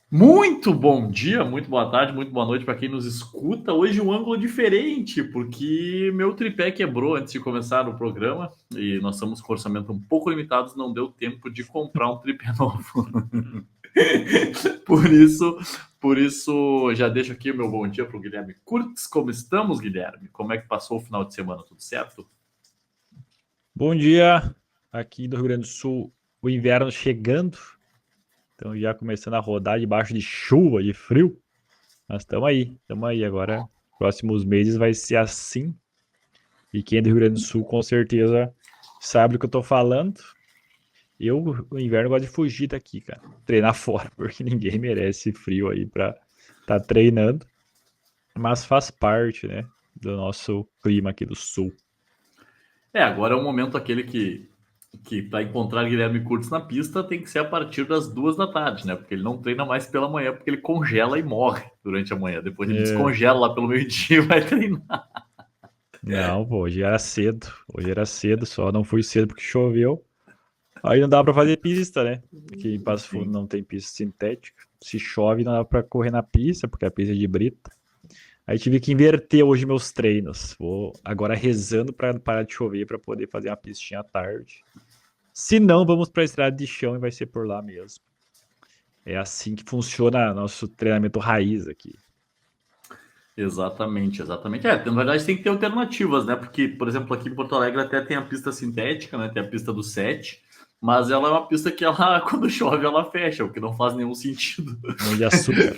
Muito bom dia, muito boa tarde, muito boa noite para quem nos escuta. Hoje um ângulo diferente, porque meu tripé quebrou antes de começar o programa e nós estamos com orçamento um pouco limitados, não deu tempo de comprar um tripé novo. Por isso, por isso já deixo aqui o meu bom dia para o Guilherme Kurtz. Como estamos, Guilherme? Como é que passou o final de semana? Tudo certo? Bom dia, aqui do Rio Grande do Sul, o inverno chegando, então já começando a rodar debaixo de chuva, de frio, mas estamos aí agora, próximos meses vai ser assim, e quem é do Rio Grande do Sul com certeza sabe do que eu tô falando. Eu, o inverno, gosto de fugir daqui, cara, treinar fora, porque ninguém merece frio aí pra tá treinando, mas faz parte, né, do nosso clima aqui do Sul. Agora é o momento aquele que para encontrar Guilherme Curtis na pista tem que ser a partir das 2 da tarde, né? Porque ele não treina mais pela manhã, porque ele congela e morre durante a manhã. Depois ele É. descongela lá pelo meio-dia e vai treinar. Não, pô, hoje era cedo, só não fui cedo porque choveu. Aí não dá pra fazer pista, né? Porque em Passo Fundo Sim. não tem pista sintética. Se chove, não dá pra correr na pista, porque a pista é de brita. Aí tive que inverter hoje meus treinos. Vou agora rezando pra parar de chover pra poder fazer uma pistinha à tarde. Se não, vamos pra estrada de chão e vai ser por lá mesmo. É assim que funciona nosso treinamento raiz aqui. Exatamente, exatamente. Na verdade tem que ter alternativas, né? Porque, por exemplo, aqui em Porto Alegre até tem a pista sintética, né? Tem a pista do 7, mas ela é uma pista que ela, quando chove, ela fecha, o que não faz nenhum sentido. Mão de açúcar.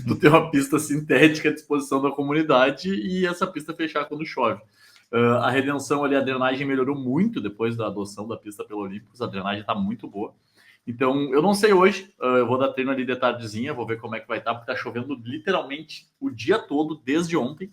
Tu tem uma pista sintética à disposição da comunidade e essa pista fechar quando chove. A Redenção ali, a drenagem melhorou muito depois da adoção da pista pelo Olímpicos, a drenagem está muito boa. Então, eu não sei hoje, eu vou dar treino ali de tardezinha, vou ver como é que vai estar, porque tá chovendo literalmente o dia todo, desde ontem.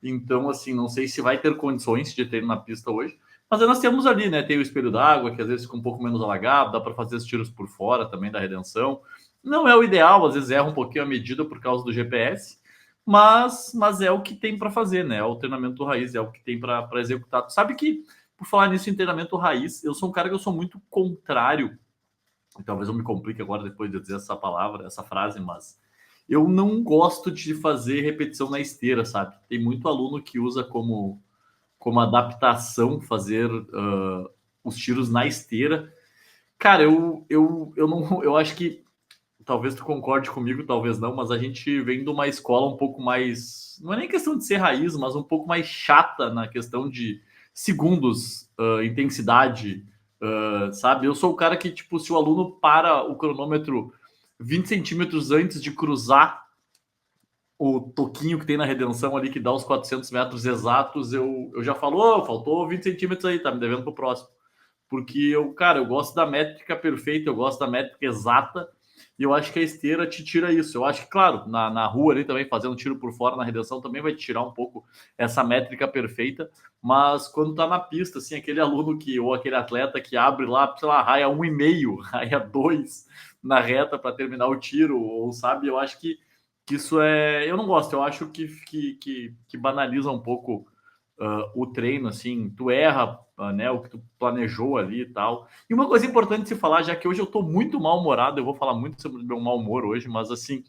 Então, assim, não sei se vai ter condições de treino na pista hoje. Mas nós temos ali, né? Tem o espelho d'água, que às vezes fica um pouco menos alagado, dá para fazer os tiros por fora também da Redenção. Não é o ideal, às vezes erra um pouquinho a medida por causa do GPS, mas é o que tem para fazer, né? É o treinamento raiz, é o que tem para executar. Tu sabe que, por falar nisso em treinamento raiz, eu sou um cara que eu sou muito contrário, e talvez eu me complique agora depois de dizer essa palavra, essa frase, mas eu não gosto de fazer repetição na esteira, sabe? Tem muito aluno que usa como adaptação fazer os tiros na esteira. Cara, eu não. Eu acho que talvez tu concorde comigo, talvez não, mas a gente vem de uma escola um pouco mais. Não é nem questão de ser raiz, mas um pouco mais chata na questão de segundos, intensidade, sabe? Eu sou o cara que, tipo, se o aluno para o cronômetro 20 centímetros antes de cruzar o toquinho que tem na redenção ali, que dá os 400 metros exatos, eu já falo, oh, faltou 20 centímetros aí, tá me devendo pro próximo. Porque eu gosto da métrica perfeita, eu gosto da métrica exata, e eu acho que a esteira te tira isso. Eu acho que, claro, na rua ali também, fazendo tiro por fora na redenção, também vai te tirar um pouco essa métrica perfeita, mas quando tá na pista, assim, aquele aluno que, ou aquele atleta que abre lá, sei lá, raia 1,5, raia 2 na reta para terminar o tiro, ou sabe, eu acho que isso é. Eu não gosto, eu acho que banaliza um pouco o treino, assim, tu erra, né, o que tu planejou ali e tal. E uma coisa importante de se falar, já que hoje eu tô muito mal-humorado, eu vou falar muito sobre o meu mau humor hoje, mas assim,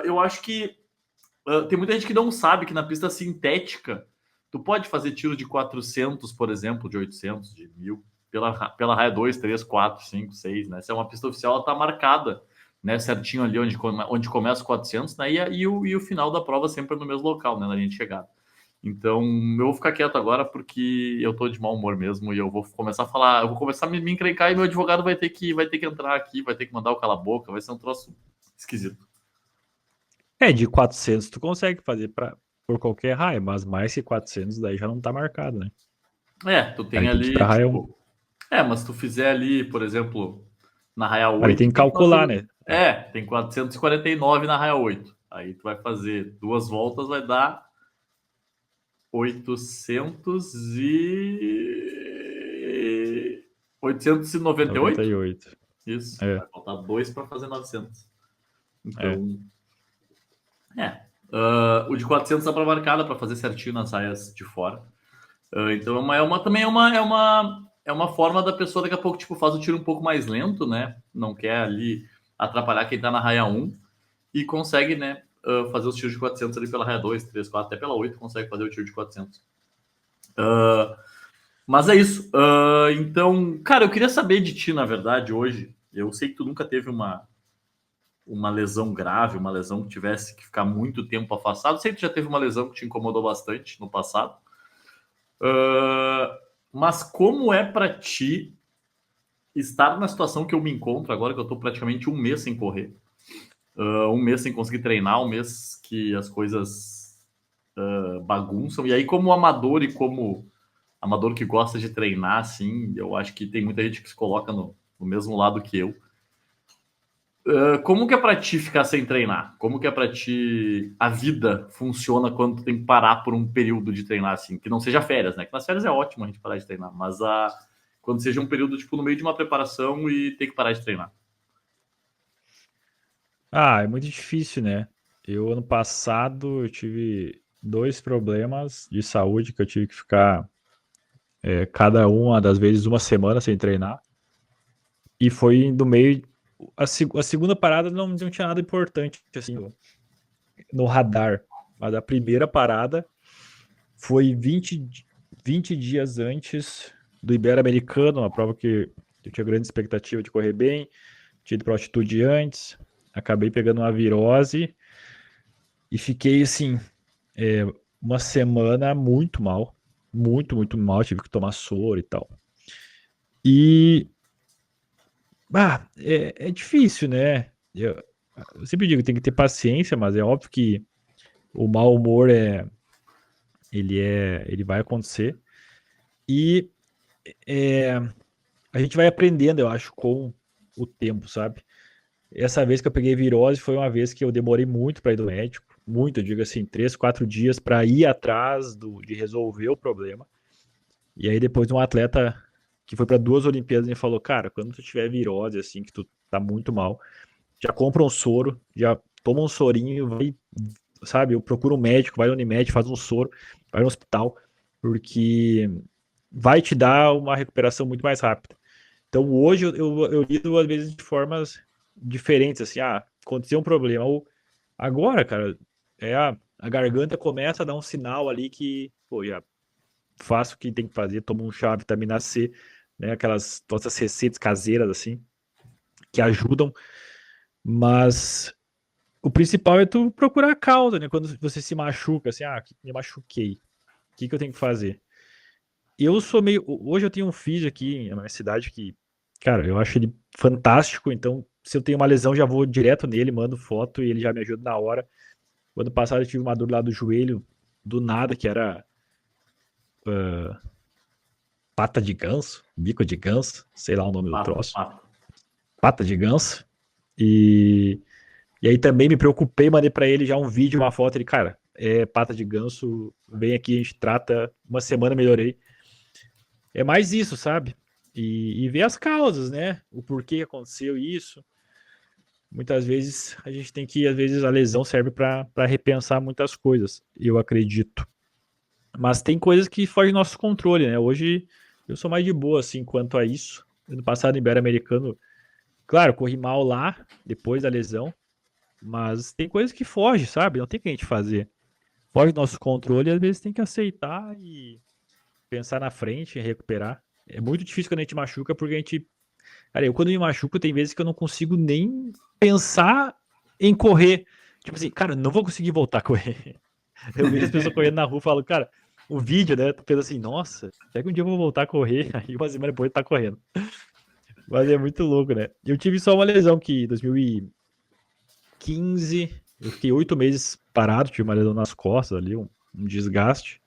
eu acho que tem muita gente que não sabe que na pista sintética tu pode fazer tiro de 400, por exemplo, de 800, de 1.000, pela raia 2, 3, 4, 5, 6, né? Se é uma pista oficial, ela tá marcada, né, certinho ali onde começa o 400, né, e o final da prova sempre no mesmo local, né, na linha de chegada. Então, eu vou ficar quieto agora porque eu tô de mau humor mesmo e eu vou começar a falar, eu vou começar a me encrencar e meu advogado vai ter que entrar aqui, vai ter que mandar o cala-boca, vai ser um troço esquisito. É, de 400 tu consegue fazer por qualquer raio, mas mais que 400 daí já não tá marcado, né? Tu tem Aí tem que ir pra ali, raia 1. tipo, mas se tu fizer ali, por exemplo, na raia Aí tem 8 que tem calcular, 4, né? tem 449 na raia 8. Aí tu vai fazer duas voltas, vai dar 800 e 898. 98. Isso, É, vai faltar dois para fazer 900. é. Então, o de 400 dá para marcar, dá para fazer certinho nas raias de fora. Então também é uma forma da pessoa daqui a pouco tipo faz o tiro um pouco mais lento, né? Não quer ali. atrapalhar quem tá na raia 1 e consegue, né, fazer os tiros de 400 ali pela raia 2, 3, 4, até pela 8 consegue fazer o tiro de 400. Mas é isso. Então, cara, eu queria saber de ti, na verdade, hoje. Eu sei que tu nunca teve uma lesão grave, uma lesão que tivesse que ficar muito tempo afastado. Sei que tu já teve uma lesão que te incomodou bastante no passado. Mas como é para ti estar na situação que eu me encontro agora, que eu tô praticamente um mês sem correr, um mês sem conseguir treinar, um mês que as coisas bagunçam, e aí como amador e como amador que gosta de treinar, assim, eu acho que tem muita gente que se coloca no mesmo lado que eu. Como que é pra ti ficar sem treinar? Como que é pra ti a vida funciona quando tu tem que parar por um período de treinar, assim? Que não seja férias, né? Que nas férias é ótimo a gente parar de treinar, mas quando seja um período, tipo, no meio de uma preparação e ter que parar de treinar. Ah, é muito difícil, né? Ano passado, eu tive 2 problemas de saúde que eu tive que ficar cada uma das vezes uma semana sem treinar. E foi do meio. A segunda parada não tinha nada importante assim no radar. Mas a primeira parada foi 20 dias antes do Ibero-Americano, uma prova que eu tinha grande expectativa de correr bem, tinha ido para altitude antes, acabei pegando uma virose e fiquei assim, uma semana muito mal, muito mal, tive que tomar soro e tal. E é difícil, né? Eu sempre digo, tem que ter paciência, mas é óbvio que o mau humor ele vai acontecer. E é, a gente vai aprendendo, eu acho, com o tempo, sabe? Essa vez que eu peguei virose foi uma vez que eu demorei muito para ir do médico, muito, eu digo assim, 3, 4 dias para ir atrás de resolver o problema. E aí depois um atleta que foi para 2 Olimpíadas me falou, cara, quando tu tiver virose, assim, que tu tá muito mal, já compra um soro, já toma um sorinho, vai, sabe, eu procuro um médico, vai no Unimed, faz um soro, vai no hospital, porque vai te dar uma recuperação muito mais rápida. Então hoje eu lido às vezes de formas diferentes, assim, aconteceu um problema, ou agora, cara, a garganta começa a dar um sinal ali que, pô, já faço o que tem que fazer, tomo um chá, vitamina C, né, aquelas nossas receitas caseiras, assim, que ajudam, mas o principal é tu procurar a causa, né, quando você se machuca, assim, me machuquei, o que eu tenho que fazer? Eu sou meio. Hoje eu tenho um físio aqui na minha cidade que, cara, eu acho ele fantástico. Então, se eu tenho uma lesão, já vou direto nele, mando foto e ele já me ajuda na hora. O ano passado eu tive uma dor lá do joelho, do nada, que era pata de ganso, bico de ganso, sei lá o nome do Pato, troço. pato. Pata de ganso. E, e aí também me preocupei, mandei pra ele já um vídeo, uma foto. Ele, cara, é pata de ganso, vem aqui, a gente trata. Uma semana melhorei. É mais isso, sabe? E ver as causas, né? O porquê aconteceu isso. Muitas vezes a gente tem que, às vezes a lesão serve para repensar muitas coisas, eu acredito. Mas tem coisas que fogem do nosso controle, né? Hoje eu sou mais de boa, assim, quanto a isso. Ano passado, no Ibero-Americano, claro, corri mal lá, depois da lesão, mas tem coisas que fogem, sabe? Não tem o que a gente fazer. Foge do nosso controle e às vezes tem que aceitar e pensar na frente e recuperar. É muito difícil quando a gente machuca, porque a gente. Cara, eu quando me machuco, tem vezes que eu não consigo nem pensar em correr. Tipo assim, cara, não vou conseguir voltar a correr. Eu vejo as pessoas correndo na rua e falo, cara, o vídeo, né? Tu pensa assim, nossa, será que um dia eu vou voltar a correr? Aí uma semana depois tá correndo. Mas é muito louco, né? Eu tive só uma lesão que em 2015, eu fiquei 8 meses parado, tive uma lesão nas costas ali, um desgaste.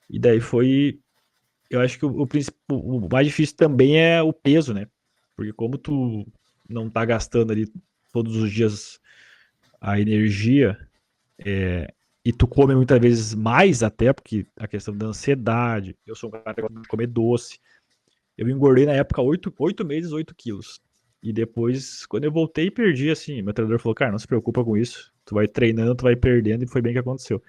E daí foi. Eu acho que o mais difícil também é o peso, né? Porque como tu não tá gastando ali todos os dias a energia, e tu come muitas vezes mais até, porque a questão da ansiedade, eu sou um cara que gosta de comer doce. Eu engordei na época 8 meses, 8 quilos. E depois, quando eu voltei, perdi, assim, meu treinador falou, cara, não se preocupa com isso, tu vai treinando, tu vai perdendo, e foi bem que aconteceu.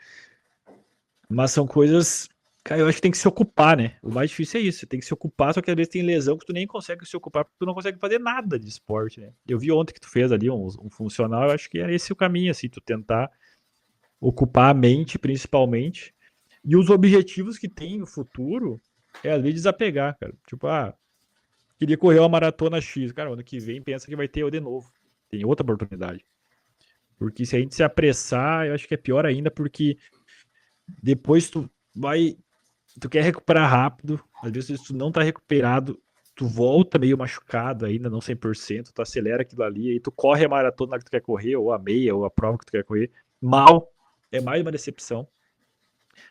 Mas são coisas Cara, eu acho que tem que se ocupar, né? O mais difícil é isso. Tem que se ocupar, só que às vezes tem lesão que tu nem consegue se ocupar, porque tu não consegue fazer nada de esporte, né? Eu vi ontem que tu fez ali um funcional, eu acho que era esse o caminho, assim, tu tentar ocupar a mente, principalmente. E os objetivos que tem no futuro é ali desapegar, cara. Tipo, queria correr uma maratona X. Cara, ano que vem pensa que vai ter de novo. Tem outra oportunidade. Porque se a gente se apressar, eu acho que é pior ainda, porque depois tu quer recuperar rápido, às vezes tu não tá recuperado, tu volta meio machucado ainda, não 100%, tu acelera aquilo ali, aí tu corre a maratona que tu quer correr, ou a meia, ou a prova que tu quer correr, mal, é mais uma decepção.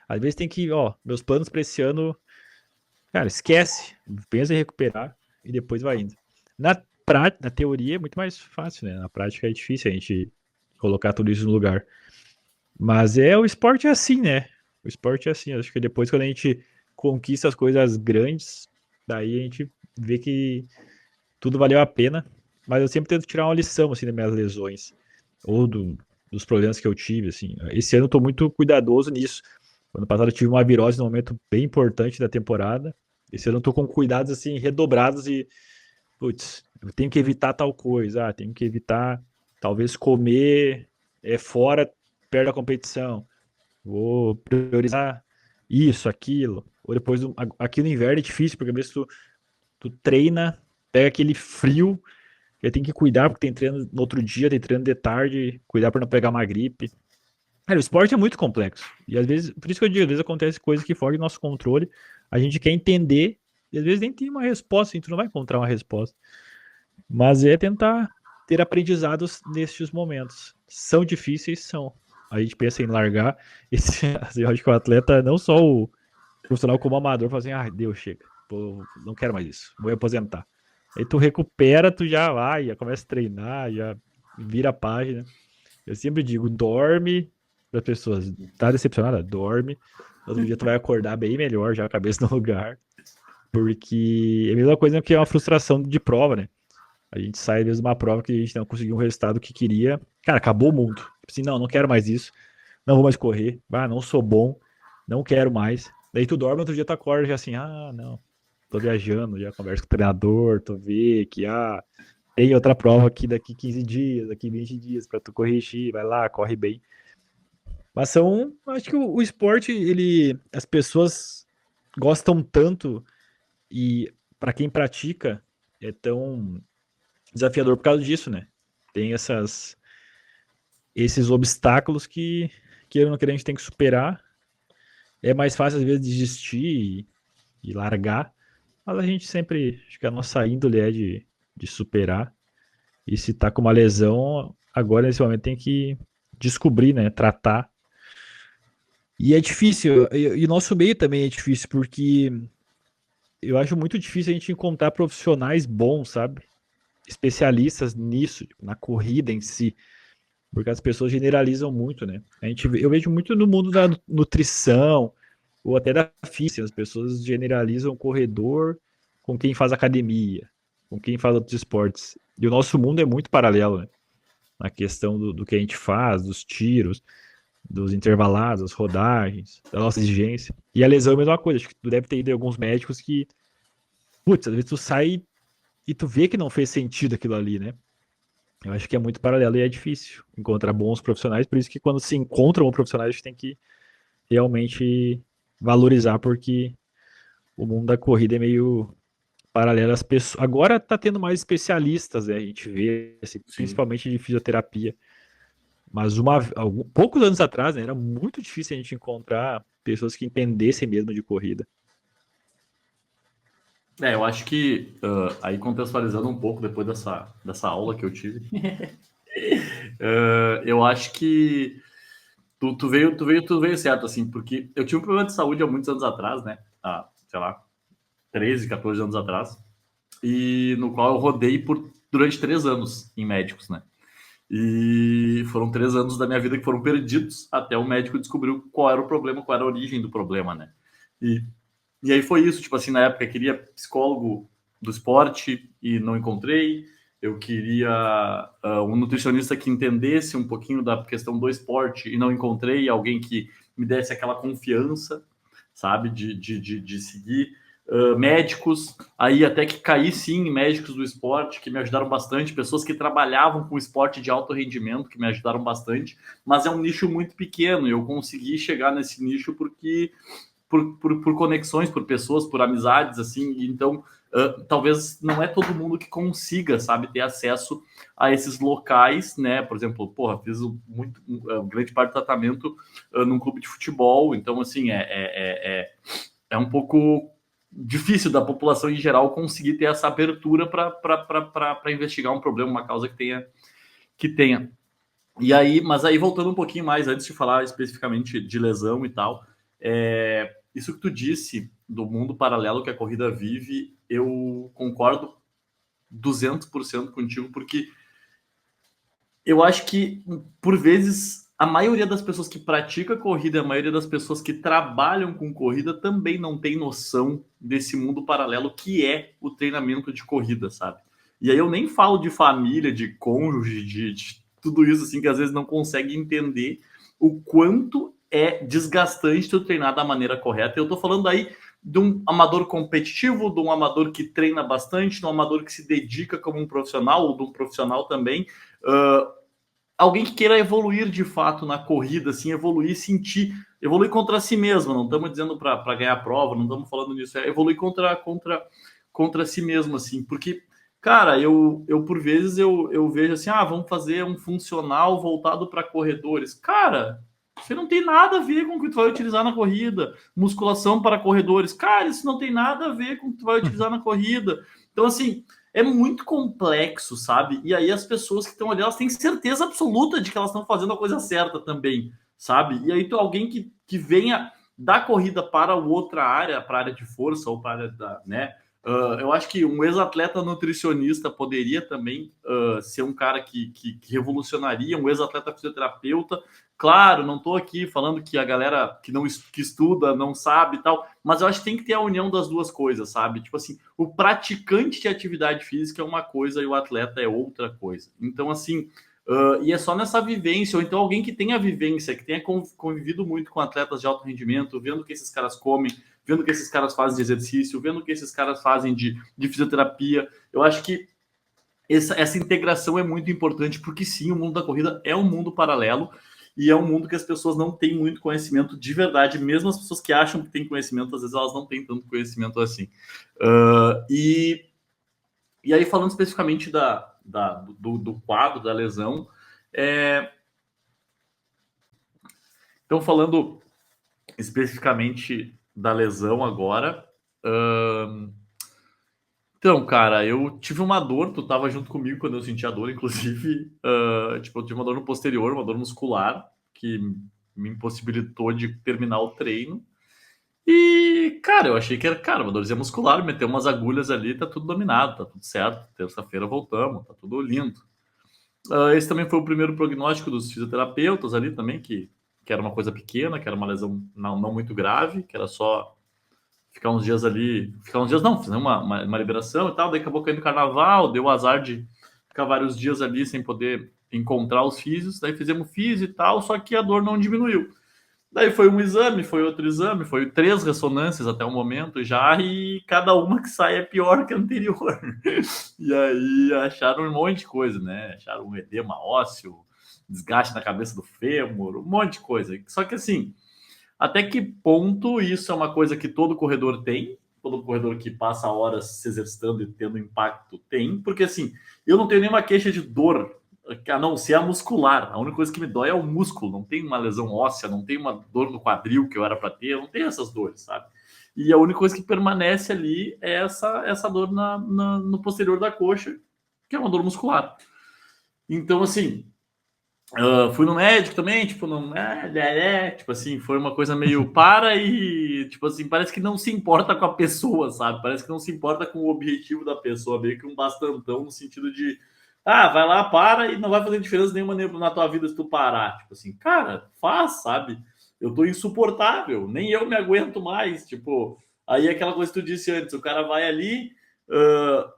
Às vezes tem que, meus planos para esse ano, cara, esquece, pensa em recuperar e depois vai indo. Na teoria é muito mais fácil, né? Na prática é difícil a gente colocar tudo isso no lugar. Mas o esporte é assim, né? O esporte é assim. Acho que depois, quando a gente conquista as coisas grandes, daí a gente vê que tudo valeu a pena. Mas eu sempre tento tirar uma lição, assim, das minhas lesões. Ou dos problemas que eu tive, assim. Esse ano eu tô muito cuidadoso nisso. Ano passado eu tive uma virose num momento bem importante da temporada. Esse ano eu tô com cuidados, assim, redobrados e, putz, eu tenho que evitar tal coisa. Tenho que evitar, talvez, comer fora, perto da competição. Vou priorizar isso, aquilo. Ou depois, aqui no inverno é difícil, porque às vezes tu treina, pega aquele frio, e tem que cuidar, porque tem treino no outro dia, tem treino de tarde, cuidar para não pegar uma gripe. Cara, o esporte é muito complexo. E às vezes, por isso que eu digo, às vezes acontece coisas que fogem do nosso controle, a gente quer entender, e às vezes nem tem uma resposta, a gente não vai encontrar uma resposta. Mas é tentar ter aprendizados nestes momentos. São difíceis, são. A gente pensa em largar. Eu acho que o atleta, não só o profissional como o amador, fala assim: Deus, chega. Pô, não quero mais isso. Vou me aposentar. Aí tu recupera, tu já vai, já começa a treinar, já vira a página. Eu sempre digo: dorme para as pessoas. Tá decepcionada? Dorme. Outro dia tu vai acordar bem melhor, já a cabeça no lugar. Porque é a mesma coisa que é uma frustração de prova, né? A gente sai de uma prova que a gente não conseguiu um resultado que queria. Cara, acabou o mundo. Tipo assim, não quero mais isso. Não vou mais correr. Não sou bom. Não quero mais. Daí tu dorme, outro dia tu acorda já assim, não. Tô viajando, já converso com o treinador, tu vê que, tem outra prova aqui daqui 15 dias, daqui 20 dias pra tu corrigir, vai lá, corre bem. Mas acho que o esporte, as pessoas gostam tanto e para quem pratica é tão desafiador por causa disso, né? Tem esses obstáculos que, queira ou não queira, a gente tem que superar. É mais fácil, às vezes, desistir e largar, mas a gente sempre, acho que a nossa índole é de superar. E se tá com uma lesão, agora nesse momento tem que descobrir, né? Tratar. E é difícil, e nosso meio também é difícil, porque eu acho muito difícil a gente encontrar profissionais bons, sabe? Especialistas nisso, tipo, na corrida em si. Porque as pessoas generalizam muito, né? Eu vejo muito no mundo da nutrição ou até da física. As pessoas generalizam o corredor com quem faz academia, com quem faz outros esportes. E o nosso mundo é muito paralelo, né? Na questão do que a gente faz, dos tiros, dos intervalados, das rodagens, da nossa exigência. E a lesão é a mesma coisa. Acho que tu deve ter ido em alguns médicos que, putz, às vezes tu sai e tu vê que não fez sentido aquilo ali, né? Eu acho que é muito paralelo e é difícil encontrar bons profissionais, por isso que quando se encontra um profissional, a gente tem que realmente valorizar, porque o mundo da corrida é meio paralelo às pessoas. Agora tá tendo mais especialistas, né? A gente vê, assim, Sim. principalmente de fisioterapia. Mas poucos anos atrás, né, era muito difícil a gente encontrar pessoas que entendessem mesmo de corrida. Eu acho que, aí contextualizando um pouco depois dessa aula que eu tive, eu acho que tu veio certo, assim, porque eu tive um problema de saúde há muitos anos atrás, né? Sei lá, 13, 14 anos atrás, e no qual eu rodei durante 3 anos em médicos, né? E foram 3 anos da minha vida que foram perdidos até o médico descobriu qual era o problema, qual era a origem do problema, né? E, e aí foi isso, tipo assim, na época eu queria psicólogo do esporte e não encontrei. Eu queria um nutricionista que entendesse um pouquinho da questão do esporte e não encontrei alguém que me desse aquela confiança, sabe? De seguir médicos, aí até que caí sim em médicos do esporte, que me ajudaram bastante, pessoas que trabalhavam com esporte de alto rendimento, que me ajudaram bastante, mas é um nicho muito pequeno, e eu consegui chegar nesse nicho porque por conexões, por pessoas, por amizades, assim, então talvez não é todo mundo que consiga, sabe, ter acesso a esses locais, né, por exemplo, porra, fiz grande parte do tratamento num clube de futebol, então, assim, é um pouco difícil da população em geral conseguir ter essa abertura para investigar um problema, uma causa que tenha. E aí, mas aí voltando um pouquinho mais, antes de falar especificamente de lesão e tal, isso que tu disse do mundo paralelo que a corrida vive, eu concordo 200% contigo, porque eu acho que, por vezes, a maioria das pessoas que pratica corrida, a maioria das pessoas que trabalham com corrida também não tem noção desse mundo paralelo que é o treinamento de corrida, sabe? E aí eu nem falo de família, de cônjuge, de tudo isso, assim, que às vezes não consegue entender o quanto é desgastante tu treinar da maneira correta. Eu tô falando aí de um amador competitivo, de um amador que treina bastante, de um amador que se dedica como um profissional, ou de um profissional também, alguém que queira evoluir de fato na corrida, assim, evoluir, sentir, evoluir contra si mesmo. Não estamos dizendo para ganhar a prova, não estamos falando nisso, é evoluir contra si mesmo, assim, porque, cara, eu por vezes eu vejo assim, vamos fazer um funcional voltado para corredores. Cara, você não tem nada a ver com o que tu vai utilizar na corrida. Musculação para corredores. Cara, isso não tem nada a ver com o que tu vai utilizar na corrida. Então, assim, é muito complexo, sabe? E aí as pessoas que estão ali, elas têm certeza absoluta de que elas estão fazendo a coisa certa também, sabe? E aí tu alguém que venha da corrida para outra área, para a área de força ou para a área da, né? Eu acho que um ex-atleta nutricionista poderia também ser um cara que revolucionaria, um ex-atleta fisioterapeuta. Claro, não estou aqui falando que a galera que estuda não sabe e tal, mas eu acho que tem que ter a união das duas coisas, sabe? Tipo assim, o praticante de atividade física é uma coisa e o atleta é outra coisa. Então, assim, e é só nessa vivência, ou então alguém que tenha vivência, que tenha convivido muito com atletas de alto rendimento, vendo o que esses caras comem, vendo o que esses caras fazem de exercício, vendo o que esses caras fazem de fisioterapia. Eu acho que essa integração é muito importante, porque sim, o mundo da corrida é um mundo paralelo e é um mundo que as pessoas não têm muito conhecimento de verdade, mesmo as pessoas que acham que têm conhecimento, às vezes elas não têm tanto conhecimento assim. E aí, falando especificamente do quadro, da lesão, então falando especificamente da lesão agora, então, cara, eu tive uma dor, tu tava junto comigo quando eu senti a dor, inclusive, tipo, eu tive uma dor no posterior, uma dor muscular, que me impossibilitou de terminar o treino. E, cara, eu achei que era, cara, uma dorzinha muscular, meter umas agulhas ali, tá tudo dominado, tá tudo certo. Terça-feira voltamos, tá tudo lindo. Esse também foi o primeiro prognóstico dos fisioterapeutas ali também, que era uma coisa pequena, que era uma lesão não muito grave, que era só ficar uns dias ali, ficar uns dias não, fazer uma liberação e tal, daí acabou caindo carnaval, deu o azar de ficar vários dias ali sem poder encontrar os físios, daí fizemos físio e tal, só que a dor não diminuiu. Daí foi um exame, foi outro exame, foi 3 ressonâncias até o momento já, e cada uma que sai é pior que a anterior. E aí acharam um monte de coisa, né? Acharam um edema ósseo, desgaste na cabeça do fêmur, um monte de coisa. Só que assim, até que ponto isso é uma coisa que todo corredor tem? Todo corredor que passa horas se exercitando e tendo impacto tem, porque assim, eu não tenho nenhuma queixa de dor, a não ser a muscular. A única coisa que me dói é o músculo, não tem uma lesão óssea, não tem uma dor no quadril que eu era para ter, não tem essas dores, sabe? E a única coisa que permanece ali é essa dor no posterior da coxa, que é uma dor muscular. Então, assim, fui no médico também, tipo, não, tipo assim, foi uma coisa meio para e, tipo assim, parece que não se importa com a pessoa, sabe? Parece que não se importa com o objetivo da pessoa, meio que um bastantão no sentido de, vai lá, para e não vai fazer diferença nenhuma na tua vida se tu parar. Tipo assim, cara, faz, sabe? Eu tô insuportável, nem eu me aguento mais, tipo, aí é aquela coisa que tu disse antes, o cara vai ali,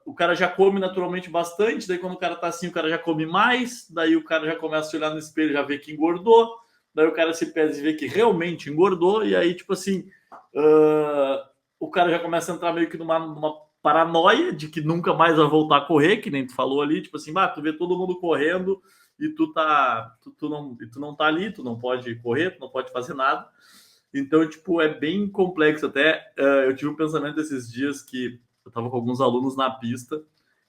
o cara já come naturalmente bastante, daí quando o cara tá assim, o cara já come mais, daí o cara já começa a olhar no espelho, já vê que engordou, daí o cara se pesa e vê que realmente engordou, e aí, tipo assim, o cara já começa a entrar meio que numa paranoia de que nunca mais vai voltar a correr, que nem tu falou ali, tipo assim, tu vê todo mundo correndo e tu não tá ali, tu não pode correr, tu não pode fazer nada. Então, tipo, é bem complexo. Até eu tive um pensamento esses dias que eu tava com alguns alunos na pista,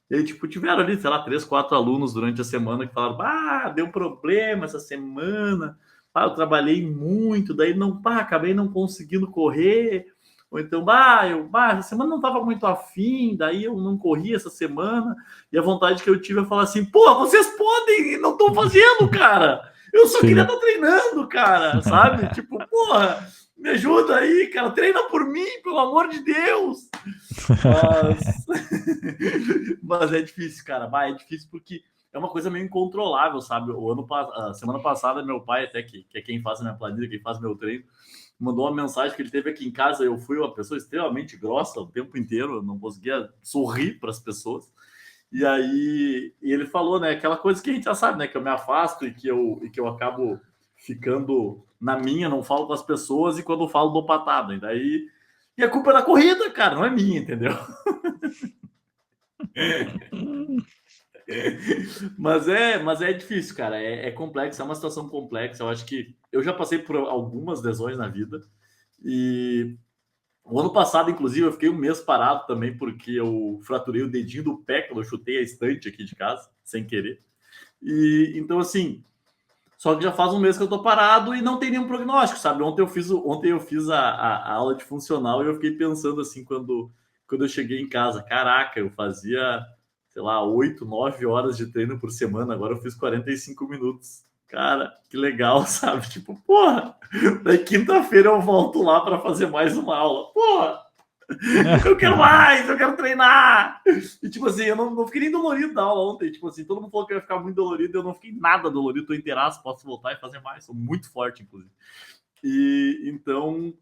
e aí, tipo, tiveram ali, sei lá, 3, 4 alunos durante a semana que falaram, deu problema essa semana, eu trabalhei muito, daí não, acabei não conseguindo correr, ou então, essa semana não tava muito afim, daí eu não corri essa semana, e a vontade que eu tive é falar assim, pô, vocês podem e não estão fazendo, cara! Eu só queria estar treinando, cara, sabe? Tipo, porra, me ajuda aí, cara, treina por mim, pelo amor de Deus! Mas, mas é difícil, cara. É difícil porque é uma coisa meio incontrolável, sabe? A semana passada, meu pai, até que é quem faz a minha planilha, quem faz meu treino, mandou uma mensagem que ele teve aqui em casa. Eu fui uma pessoa extremamente grossa o tempo inteiro, eu não conseguia sorrir para as pessoas. E aí ele falou, né? Aquela coisa que a gente já sabe, né? Que eu me afasto e que eu acabo ficando na minha, não falo com as pessoas, e quando eu falo, dou patada. E a culpa é da corrida, cara, não é minha, entendeu? Mas é difícil, cara. É complexo, é uma situação complexa. Eu acho que eu já passei por algumas lesões na vida. E o ano passado, inclusive, eu fiquei um mês parado também, porque eu fraturei o dedinho do pé quando eu chutei a estante aqui de casa, sem querer. E então, assim, só que já faz um mês que eu tô parado e não tem nenhum prognóstico, sabe? Ontem eu fiz a aula de funcional e eu fiquei pensando assim, quando eu cheguei em casa, caraca, eu fazia, sei lá, 8, 9 horas de treino por semana, agora eu fiz 45 minutos. Cara, que legal, sabe? Tipo, porra, daí quinta-feira eu volto lá para fazer mais uma aula. Porra, eu quero mais, eu quero treinar. E tipo assim, eu não fiquei nem dolorido da aula ontem. Tipo assim, todo mundo falou que eu ia ficar muito dolorido, eu não fiquei nada dolorido, tô inteiraço, posso voltar e fazer mais. Sou muito forte, inclusive. E então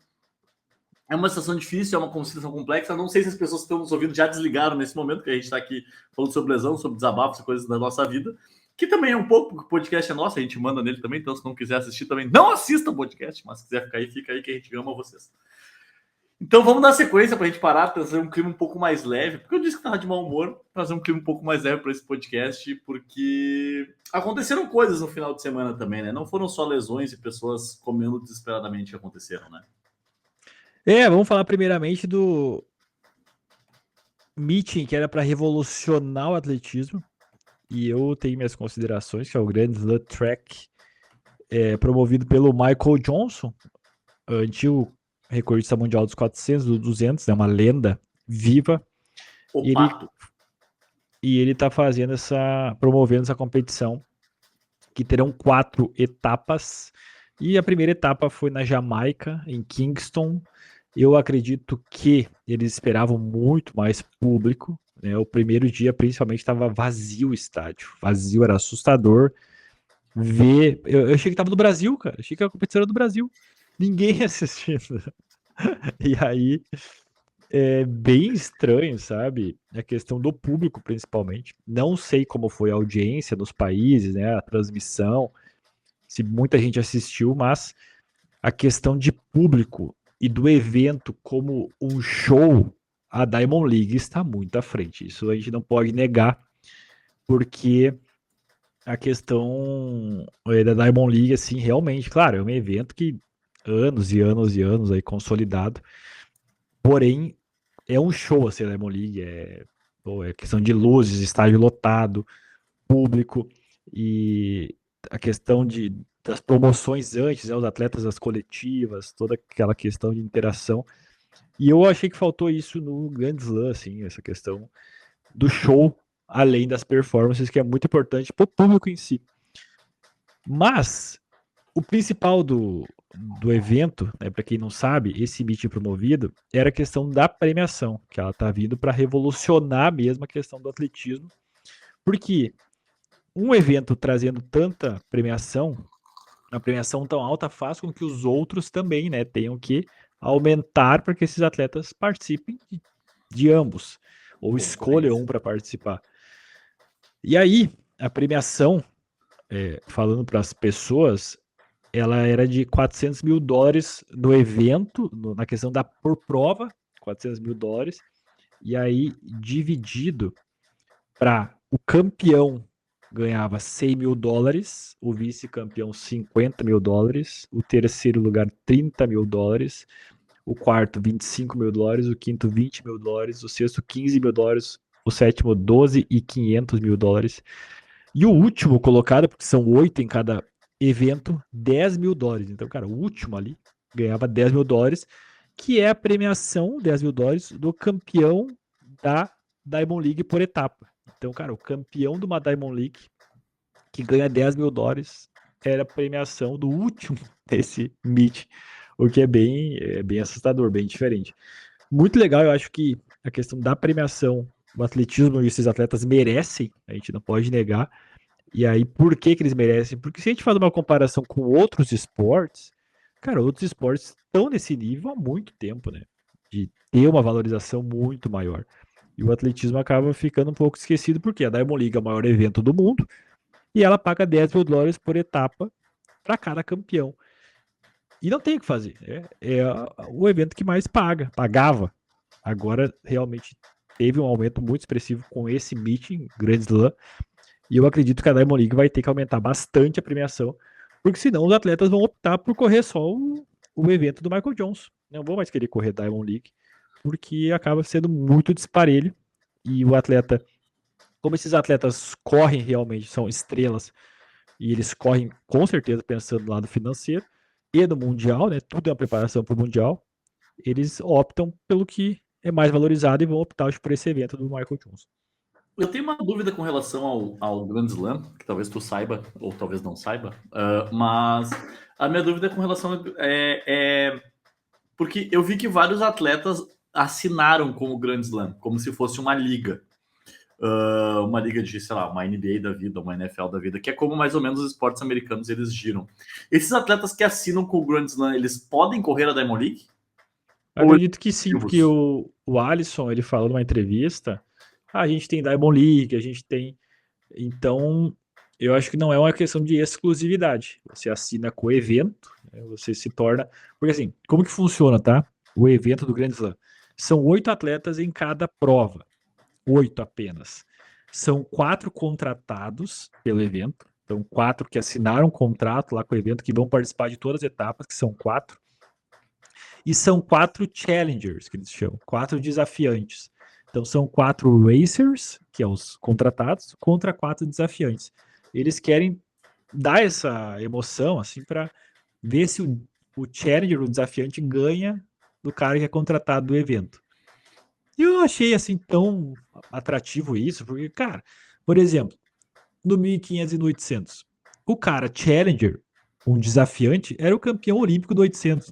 é uma situação difícil, é uma situação complexa. Não sei se as pessoas que estão nos ouvindo já desligaram nesse momento, que a gente está aqui falando sobre lesão, sobre desabafos e coisas da nossa vida. Que também é um pouco, porque o podcast é nosso, a gente manda nele também, então se não quiser assistir também, não assista o podcast, mas se quiser ficar aí, fica aí que a gente ama vocês. Então vamos dar sequência para a gente parar, trazer um clima um pouco mais leve, porque eu disse que estava de mau humor, trazer um clima um pouco mais leve para esse podcast, porque aconteceram coisas no final de semana também, né? Não foram só lesões e pessoas comendo desesperadamente que aconteceram, né? Vamos falar primeiramente do meeting que era para revolucionar o atletismo, e eu tenho minhas considerações, que é o Grand Slam Track, promovido pelo Michael Johnson, antigo recordista mundial dos 400, dos 200, é uma lenda viva. E ele tá promovendo essa competição, que terão 4 etapas. E a primeira etapa foi na Jamaica, em Kingston. Eu acredito que eles esperavam muito mais público, né? O primeiro dia, principalmente, estava vazio o estádio. Vazio, era assustador ver. Eu achei que estava no Brasil, cara. Achei que a competição era do Brasil. Ninguém assistindo. E aí, é bem estranho, sabe? A questão do público, principalmente. Não sei como foi a audiência nos países, né? A transmissão, se muita gente assistiu, mas a questão de público e do evento como um show, a Diamond League está muito à frente. Isso a gente não pode negar, porque a questão da Diamond League, assim, realmente, claro, é um evento que anos e anos e anos aí consolidado, porém é um show assim, a Diamond League, é questão de luzes, estádio lotado, público, e a questão das promoções antes, né, os atletas das coletivas, toda aquela questão de interação. E eu achei que faltou isso no Grand Slam, assim, essa questão do show, além das performances, que é muito importante para o público em si. Mas o principal do evento, né, para quem não sabe, esse meeting promovido, era a questão da premiação, que ela está vindo para revolucionar mesmo a questão do atletismo, porque um evento trazendo tanta premiação, uma premiação tão alta faz com que os outros também, né, tenham que aumentar para que esses atletas participem de ambos, ou escolham um para participar. E aí, a premiação, falando para as pessoas, ela era de 400 mil dólares no evento, na questão da por prova, 400 mil dólares, e aí dividido para o campeão ganhava 100 mil dólares, o vice-campeão 50 mil dólares, o terceiro lugar 30 mil dólares, o quarto 25 mil dólares, o quinto 20 mil dólares, o sexto 15 mil dólares, o sétimo 12 e 500 mil dólares, e o último colocado, porque são 8 em cada evento, 10 mil dólares. Então, cara, o último ali ganhava 10 mil dólares, que é a premiação, 10 mil dólares, do campeão da Diamond League por etapa. Então, cara, o campeão de uma Diamond League que ganha 10 mil dólares era a premiação do último desse meet, o que é bem assustador, bem diferente. Muito legal, eu acho que a questão da premiação, o atletismo e esses atletas merecem, a gente não pode negar. E aí, por que que eles merecem? Porque se a gente faz uma comparação com outros esportes, cara, outros esportes estão nesse nível há muito tempo, né? De ter uma valorização muito maior. E o atletismo acaba ficando um pouco esquecido, porque a Diamond League é o maior evento do mundo e ela paga 10 mil dólares por etapa para cada campeão. E não tem o que fazer. É o evento que mais pagava. Agora realmente teve um aumento muito expressivo com esse meeting, Grand Slam. E eu acredito que a Diamond League vai ter que aumentar bastante a premiação, porque senão os atletas vão optar por correr só o evento do Michael Johnson. Não vão mais querer correr Diamond League, porque acaba sendo muito disparelho. E o atleta, como esses atletas correm realmente, são estrelas, e eles correm com certeza pensando no lado financeiro e no Mundial, né? Tudo é uma preparação para o Mundial. Eles optam pelo que é mais valorizado e vão optar por esse evento do Michael Johnson. Eu tenho uma dúvida com relação ao Grand Slam, que talvez tu saiba, ou talvez não saiba, mas a minha dúvida é com relação porque eu vi que vários atletas assinaram como Grand Slam, como se fosse uma liga. Uma liga de, sei lá, uma NBA da vida, uma NFL da vida, que é como mais ou menos os esportes americanos eles giram. Esses atletas que assinam com o Grand Slam, eles podem correr a Diamond League? Acredito que sim, porque o Alisson, ele falou numa entrevista, a gente tem Diamond League, a gente tem... Então, eu acho que não é uma questão de exclusividade. Você assina com o evento, né, você se torna... Porque assim, como que funciona, tá? O evento do Grand Slam. São 8 atletas em cada prova. 8 apenas. São 4 contratados pelo evento. Então, 4 que assinaram um contrato lá com o evento, que vão participar de todas as etapas, que são 4. E são 4 challengers, que eles chamam, 4 desafiantes. Então são 4 racers, que são os contratados, contra 4 desafiantes. Eles querem dar essa emoção, assim, para ver se o challenger, o desafiante, ganha do cara que é contratado do evento. E eu achei, assim, tão atrativo isso, porque, cara, por exemplo, no 1500 e no 800, o cara challenger, um desafiante, era o campeão olímpico do 800.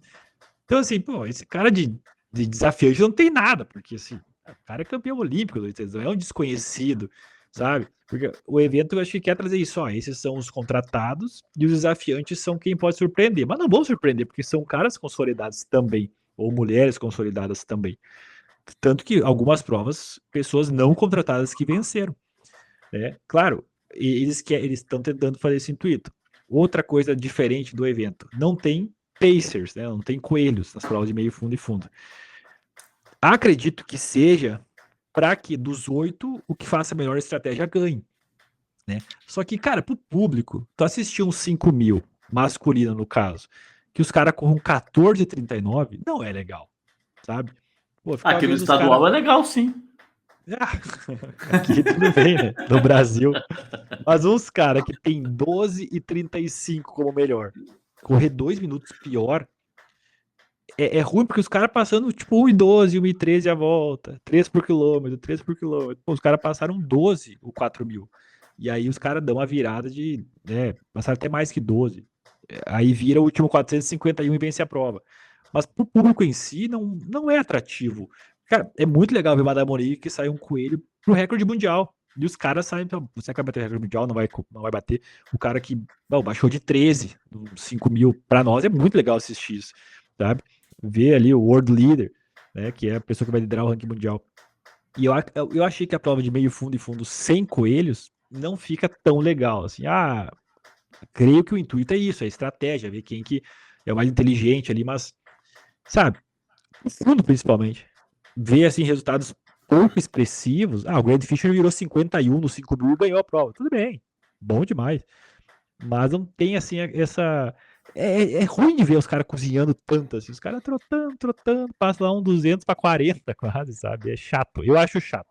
Então, assim, pô, esse cara de desafiante não tem nada, porque, assim, o cara é campeão olímpico, não é um desconhecido, sabe? Porque o evento, eu acho que quer trazer isso, ó, esses são os contratados e os desafiantes são quem pode surpreender. Mas não vão surpreender, porque são caras consolidados também, ou mulheres consolidadas também. Tanto que algumas provas, pessoas não contratadas que venceram, né? Claro, eles estão tentando fazer esse intuito. Outra coisa diferente do evento, não tem pacers, né? Não tem coelhos nas provas de meio fundo e fundo. Acredito que seja para que dos 8 o que faça a melhor estratégia ganhe, né? Só que, cara, pro público, tu assistiu uns 5 mil, masculino no caso, que os caras corram 14,39, não é legal, sabe? Pô, Aqui no estadual é legal, sim. Aqui tudo bem, né? No Brasil. Mas uns caras que tem 12,35 como melhor, correr 2 minutos pior, é ruim porque os caras passando tipo 1,12, 1,13 a volta, 3 por quilômetro, 3 por quilômetro. Pô, os caras passaram 12 o 4 mil. E aí os caras dão uma virada de, né, passaram até mais que 12. Aí vira o último 451 e vence a prova. Mas pro público em si não é atrativo. Cara, é muito legal ver Madame Monique que sai um coelho pro recorde mundial. E os caras saem, você quer bater o recorde mundial, não vai bater. O cara que baixou de 13, 5 mil, pra nós é muito legal assistir isso, sabe? Ver ali o World Leader, né, que é a pessoa que vai liderar o ranking mundial. E eu achei que a prova de meio fundo e fundo sem coelhos não fica tão legal, assim, creio que o intuito é isso, é estratégia, ver quem que é o mais inteligente ali, mas, sabe, o fundo principalmente, ver, assim, resultados pouco expressivos. O Grant Fisher virou 51 no 5 mil e ganhou a prova. Tudo bem, bom demais. Mas não tem, assim, essa... É ruim de ver os caras cozinhando tanto, assim. Os caras trotando, passa lá um 200 para 40 quase, sabe? É chato. Eu acho chato.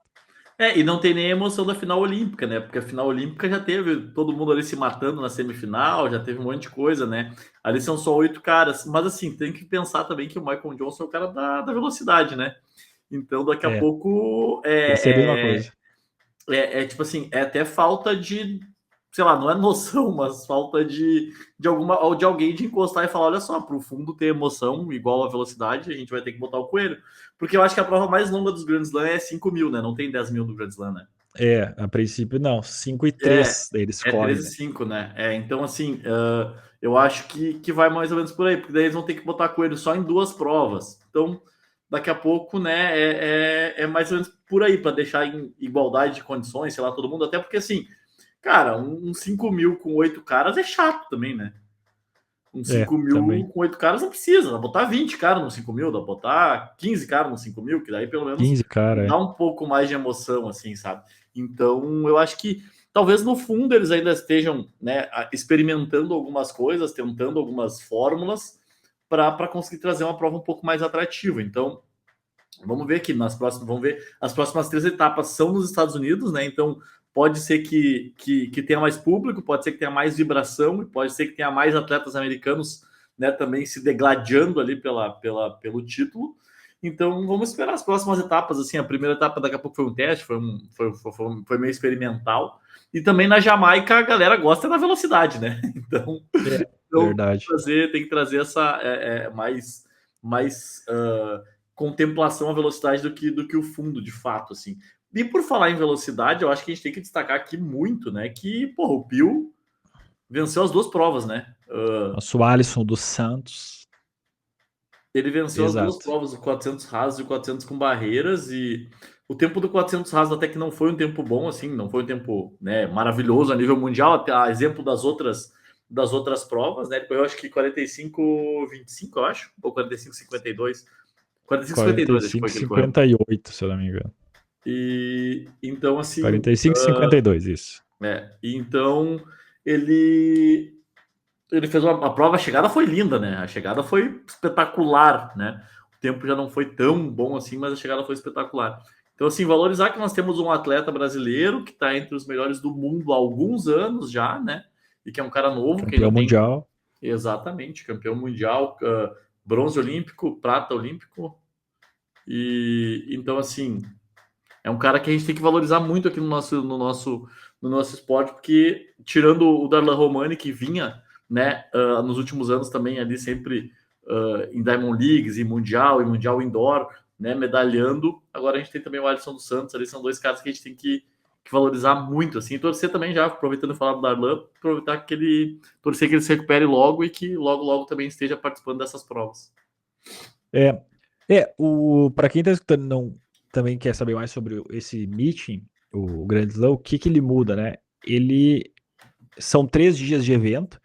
E não tem nem a emoção da final olímpica, né? Porque a final olímpica já teve todo mundo ali se matando na semifinal, já teve um monte de coisa, né? Ali são só 8 caras. Mas assim, tem que pensar também que o Michael Johnson é o cara da velocidade, né? Então daqui a pouco Pensei a mesma coisa. tipo assim, é até falta de, sei lá, não é noção, mas falta de alguém de encostar e falar, olha só, para o fundo ter emoção igual a velocidade, a gente vai ter que botar o coelho. Porque eu acho que a prova mais longa dos Grand Slam é 5 mil, né? Não tem 10 mil do Grand Slam, né? A princípio não. 5 e É, 3 eles é correm, 13 né? e 5, né? Então, assim, eu acho que vai mais ou menos por aí, porque daí eles vão ter que botar coelho só em 2 provas. Então, daqui a pouco, né, é mais ou menos por aí, para deixar em igualdade de condições, sei lá, todo mundo. Até porque, assim, cara, um 5 mil com 8 caras é chato também, né? Um 5 Também. mil com 8 caras não precisa, dá pra botar 20 caras no 5 mil, dá pra botar 15 caras no 5 mil, que daí pelo menos 15, cara, dá um pouco mais de emoção, assim, sabe? Então, eu acho que talvez no fundo eles ainda estejam, né, experimentando algumas coisas, tentando algumas fórmulas para conseguir trazer uma prova um pouco mais atrativa. Então, vamos ver aqui nas próximas, vamos ver. As próximas 3 etapas são nos Estados Unidos, né? Então pode ser que tenha mais público, pode ser que tenha mais vibração, e pode ser que tenha mais atletas americanos, né, também se degladiando ali pelo título. Então vamos esperar as próximas etapas. Assim, a primeira etapa daqui a pouco foi um teste, foi meio experimental. E também na Jamaica a galera gosta da velocidade, né? Então Verdade. tem que trazer essa mais contemplação à velocidade do que o fundo, de fato, assim. E por falar em velocidade, eu acho que a gente tem que destacar aqui muito, né, que, porra, o Pio venceu as 2 provas, né? Nosso Alisson dos Santos. Ele venceu as 2 Exato. provas, o 400 rasos e o 400 com barreiras, e o tempo do 400 rasos até que não foi um tempo bom, assim, não foi um tempo, né, maravilhoso a nível mundial, até a exemplo das outras provas, né? Ele correu, acho que 45:25, eu acho, ou 45:52. 45:52, acho que foi que ele correu. 45,58, se eu não me engano. E então, assim, 45,52, isso. então ele fez a prova, a chegada foi linda, né? A chegada foi espetacular, né? O tempo já não foi tão bom assim, mas a chegada foi espetacular. Então, assim, valorizar que nós temos um atleta brasileiro que está entre os melhores do mundo há alguns anos já, né? E que é um cara novo, que Campeão ainda tem mundial. exatamente campeão mundial, bronze olímpico, prata olímpico. E então, assim, é um cara que a gente tem que valorizar muito aqui no nosso esporte, porque tirando o Darlan Romani, que vinha, né, nos últimos anos também ali sempre em Diamond Leagues, e Mundial Indoor, né, medalhando. Agora a gente tem também o Alisson dos Santos, ali são 2 caras que a gente tem que valorizar muito, assim, e torcer também já, aproveitando de falar do Darlan, torcer que ele se recupere logo e que logo, logo também esteja participando dessas provas. Para quem tá escutando também quer saber mais sobre esse meeting, o Grand Slam, o que ele muda, né? São 3 dias de evento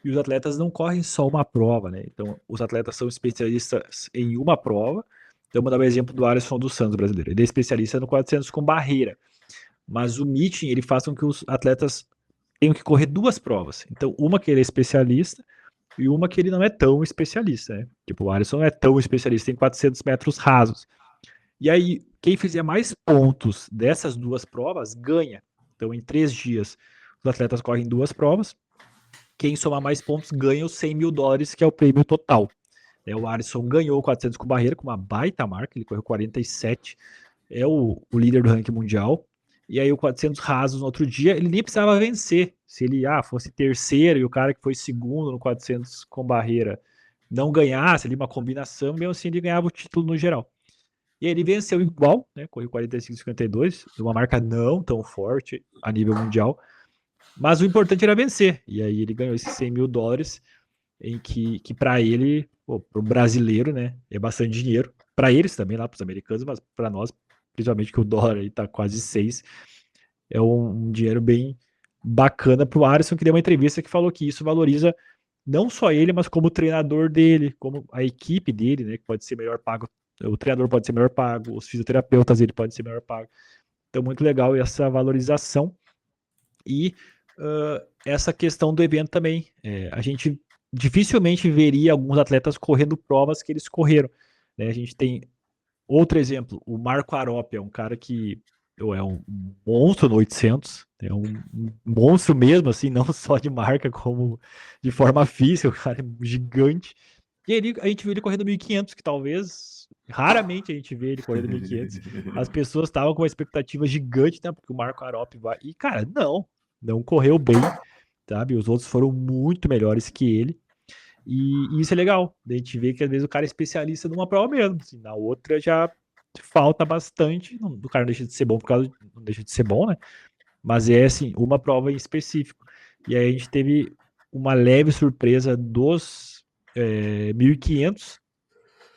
e os atletas não correm só uma prova, né? Então, os atletas são especialistas em uma prova. Então, vou dar o exemplo do Alisson dos Santos brasileiro. Ele é especialista no 400 com barreira. Mas o meeting, ele faz com que os atletas tenham que correr 2 provas. Então, uma que ele é especialista e uma que ele não é tão especialista, né? Tipo, o Alisson não é tão especialista em 400 metros rasos. E aí, quem fizer mais pontos dessas 2 provas ganha. Então, em 3 dias, os atletas correm 2 provas. Quem somar mais pontos ganha os US$ 100 mil, que é o prêmio total. O Alisson ganhou o 400 com barreira, com uma baita marca, ele correu 47, é o líder do ranking mundial. E aí o 400 rasos no outro dia, ele nem precisava vencer. Se ele fosse terceiro e o cara que foi segundo no 400 com barreira não ganhasse ali uma combinação, mesmo assim ele ganhava o título no geral. E ele venceu igual, né? Correu 45,52, uma marca não tão forte a nível mundial. Mas o importante era vencer. E aí ele ganhou esses US$ 100 mil, em que para ele, para o brasileiro, né, é bastante dinheiro. Para eles também, lá para os americanos, mas para nós, principalmente que o dólar está quase 6, é um dinheiro bem, bacana pro Alisson, que deu uma entrevista que falou que isso valoriza não só ele, mas como o treinador dele, como a equipe dele, né, que pode ser melhor pago, o treinador pode ser melhor pago, os fisioterapeutas dele podem ser melhor pago. Então, muito legal essa valorização e essa questão do evento também. A gente dificilmente veria alguns atletas correndo provas que eles correram, né? A gente tem outro exemplo, o Marco Arop, é um cara que é um monstro no 800, é um monstro mesmo, assim, não só de marca, como de forma física, o cara é gigante. E ele, a gente viu ele correndo 1.500, que talvez, raramente a gente vê ele correndo 1.500. As pessoas estavam com uma expectativa gigante, né, porque o Marco Arop vai... E, cara, não correu bem, sabe? Os outros foram muito melhores que ele. E isso é legal. A gente vê que às vezes o cara é especialista numa prova mesmo. Assim, na outra já falta bastante. Não, o cara não deixa de ser bom por causa. Não deixa de ser bom, né? Mas é assim, uma prova em específico. E aí a gente teve uma leve surpresa dos 1.500,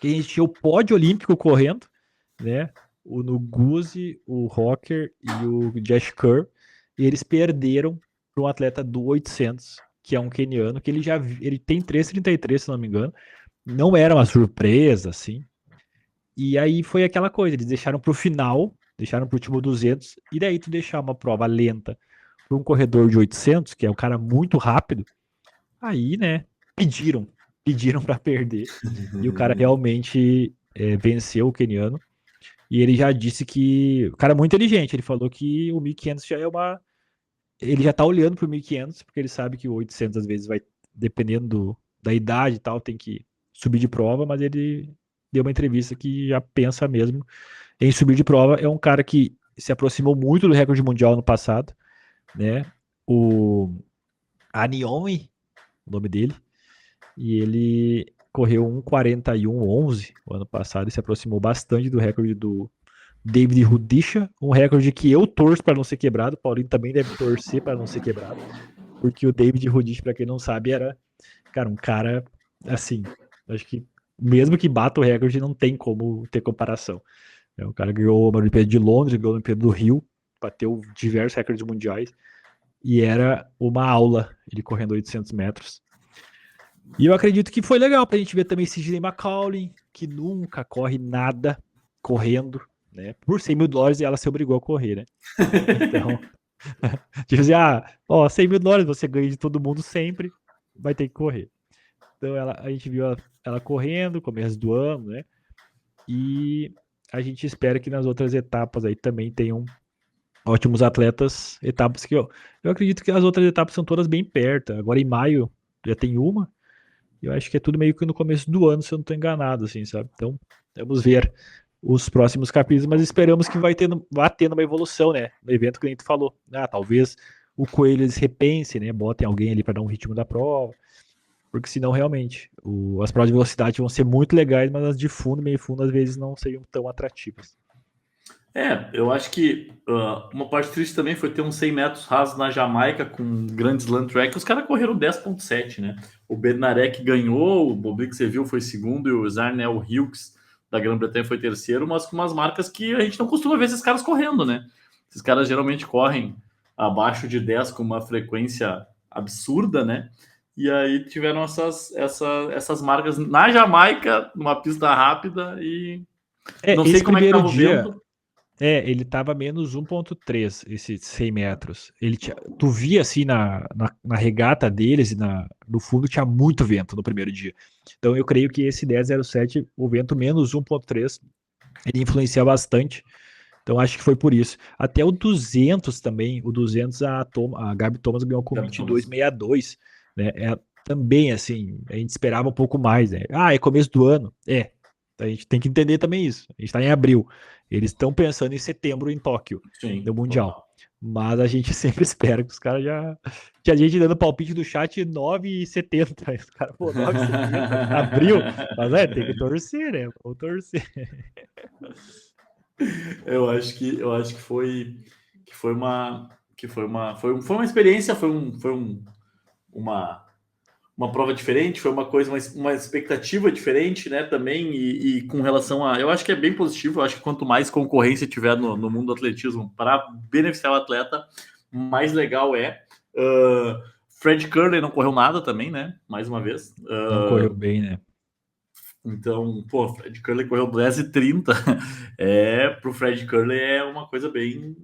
que a gente tinha o pódio olímpico correndo, né? O Nuguzi, o Rocker e o Josh Kerr. E eles perderam para um atleta do 800, que é um queniano, que ele tem 3,33, se não me engano. Não era uma surpresa, assim. E aí foi aquela coisa, eles deixaram para o final, deixaram para o último 200, e daí tu deixar uma prova lenta para um corredor de 800, que é um cara muito rápido, aí, né, pediram para perder. E o cara realmente venceu o queniano. E ele já disse que. O cara é muito inteligente. Ele falou que o 1.500 já é uma. Ele já tá olhando pro 1.500, porque ele sabe que o 800 às vezes vai, dependendo da idade e tal, tem que subir de prova, mas ele deu uma entrevista que já pensa mesmo em subir de prova. É um cara que se aproximou muito do recorde mundial no passado, né? O Aniomi, o nome dele, e ele correu 1:41:11 o ano passado e se aproximou bastante do recorde do David Rudisha, um recorde que eu torço para não ser quebrado. O Paulinho também deve torcer para não ser quebrado, porque o David Rudisha, para quem não sabe, era, cara, um cara assim, acho que mesmo que bata o recorde, não tem como ter comparação. É um cara que ganhou a Olimpíada de Londres, ganhou a Olimpíada do Rio, bateu diversos recordes mundiais e era uma aula ele correndo 800 metros. E eu acredito que foi legal pra gente ver também Sidney McCauley, que nunca corre nada correndo, né? Por $100.000 ela se obrigou a correr, né? Então, tipo assim, $100.000 você ganha de todo mundo sempre, vai ter que correr. Então a gente viu ela correndo, começo do ano, né? E a gente espera que nas outras etapas aí também tenham ótimos atletas, etapas que eu acredito que as outras etapas são todas bem perto. Agora em maio já tem uma. Eu acho que é tudo meio que no começo do ano, se eu não estou enganado, assim, sabe? Então, vamos ver os próximos capítulos, mas esperamos que vá tendo uma evolução, né? No evento que a gente falou. Talvez o Coelho eles repensem, né? Botem alguém ali para dar um ritmo da prova, porque senão realmente as provas de velocidade vão ser muito legais, mas as de fundo, meio fundo, às vezes não seriam tão atrativas. Eu acho que uma parte triste também foi ter uns 100 metros rasos na Jamaica com grandes land track. Os caras correram 10,7, né? O Bednarek ganhou, o Bobrik, você viu, foi segundo, e o Zarnel Hughes da Grã-Bretanha foi terceiro, mas com umas marcas que a gente não costuma ver esses caras correndo, né? Esses caras geralmente correm abaixo de 10 com uma frequência absurda, né? E aí tiveram essas marcas na Jamaica, numa pista rápida, e não sei Esse como é que primeiro estava o dia, vento. ele tava menos 1,3, esses 100 metros. Tu via assim na regata deles e no fundo tinha muito vento no primeiro dia. Então eu creio que esse 10,07, o vento menos 1,3, ele influencia bastante. Então acho que foi por isso. Até o 200 também, o 200 a Gabi Thomas ganhou com Gabi Thomas. 22,62, né? Também assim, a gente esperava um pouco mais, né? É começo do ano. A gente tem que entender também isso. A gente está em abril. Eles estão pensando em setembro em Tóquio, Sim, no Mundial. total. Mas a gente sempre espera que os caras já. Tinha gente dando palpite do chat 9,70. Os caras, pô, 9,70? Abril? Mas tem que torcer, né? Vou torcer. Eu acho que foi uma experiência, uma prova diferente, foi uma coisa, uma expectativa diferente, né, também, e com relação a, eu acho que é bem positivo. Eu acho que quanto mais concorrência tiver no mundo do atletismo para beneficiar o atleta, mais legal é. Fred Curley não correu nada também, né? Mais uma vez. Não correu bem, né? Então, pô, Fred Curley correu 10:30. Pro Fred Curley é uma coisa É. bem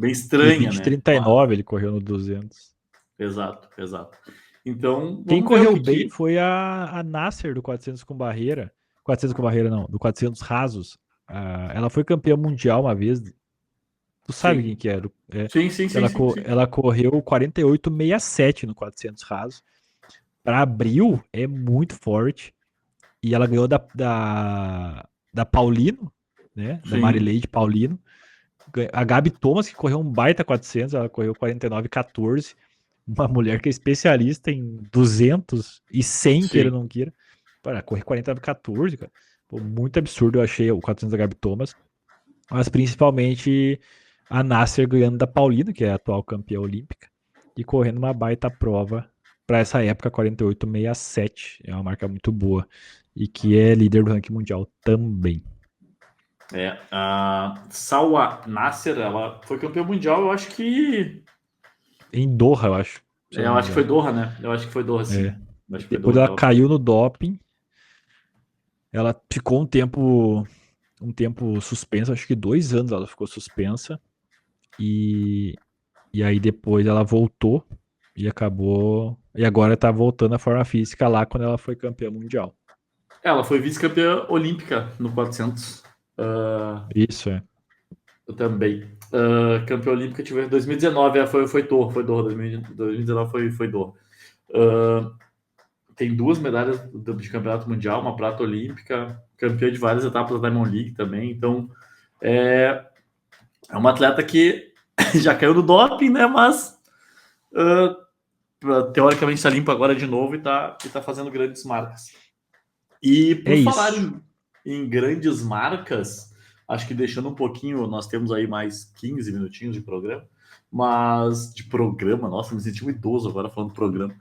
Que estranha, né? 20:39 ele correu no 200. Exato. Então, Quem vamos ver o correu que bem foi a Nasser do 400 com barreira. 400 com barreira não, do 400 rasos. Ela foi campeã mundial uma vez. Tu sabe quem Sim. que era? É, Sim. ela correu 48,67 no 400 rasos. Para abril é muito forte. E ela ganhou da Paulino, né? Da Sim. Marileide Paulino. A Gabi Thomas, que correu um baita 400, ela correu 49,14. Uma mulher que é especialista em 200 e 100, queira ou Sim. não queira. Para correr 49,14, cara. Pô, muito absurdo, eu achei o 400 da Gabi Thomas. Mas principalmente a Nasser ganhando da Paulina, que é a atual campeã olímpica, e correndo uma baita prova para essa época, 48,67. É uma marca muito boa. E que é líder do ranking mundial também. A Salwa Nasser, ela foi campeã mundial, eu acho que. Em Doha, eu acho, se eu não Eu me acho que foi engano. Doha, né? Eu acho que foi Doha, sim. É. Eu acho que foi Depois Doha que ela ela foi. caiu no doping. Ela ficou um tempo suspensa, acho que 2 anos ela ficou suspensa. E aí depois ela voltou e acabou. E agora tá voltando à forma física lá quando ela foi campeã mundial. Ela foi vice-campeã olímpica no 400. Isso é. Eu também. Campeã olímpica tive em 2019, foi Doha, 2019 foi Doha. Tem 2 medalhas de campeonato mundial, uma prata olímpica, campeã de várias etapas da Diamond League também. Então, é uma atleta que já caiu do doping, né? Mas teoricamente está limpa agora de novo e tá fazendo grandes marcas. E É por falar isso. em grandes marcas, acho que deixando um pouquinho, nós temos aí mais 15 minutinhos de programa, nossa, me senti um idoso agora falando programa.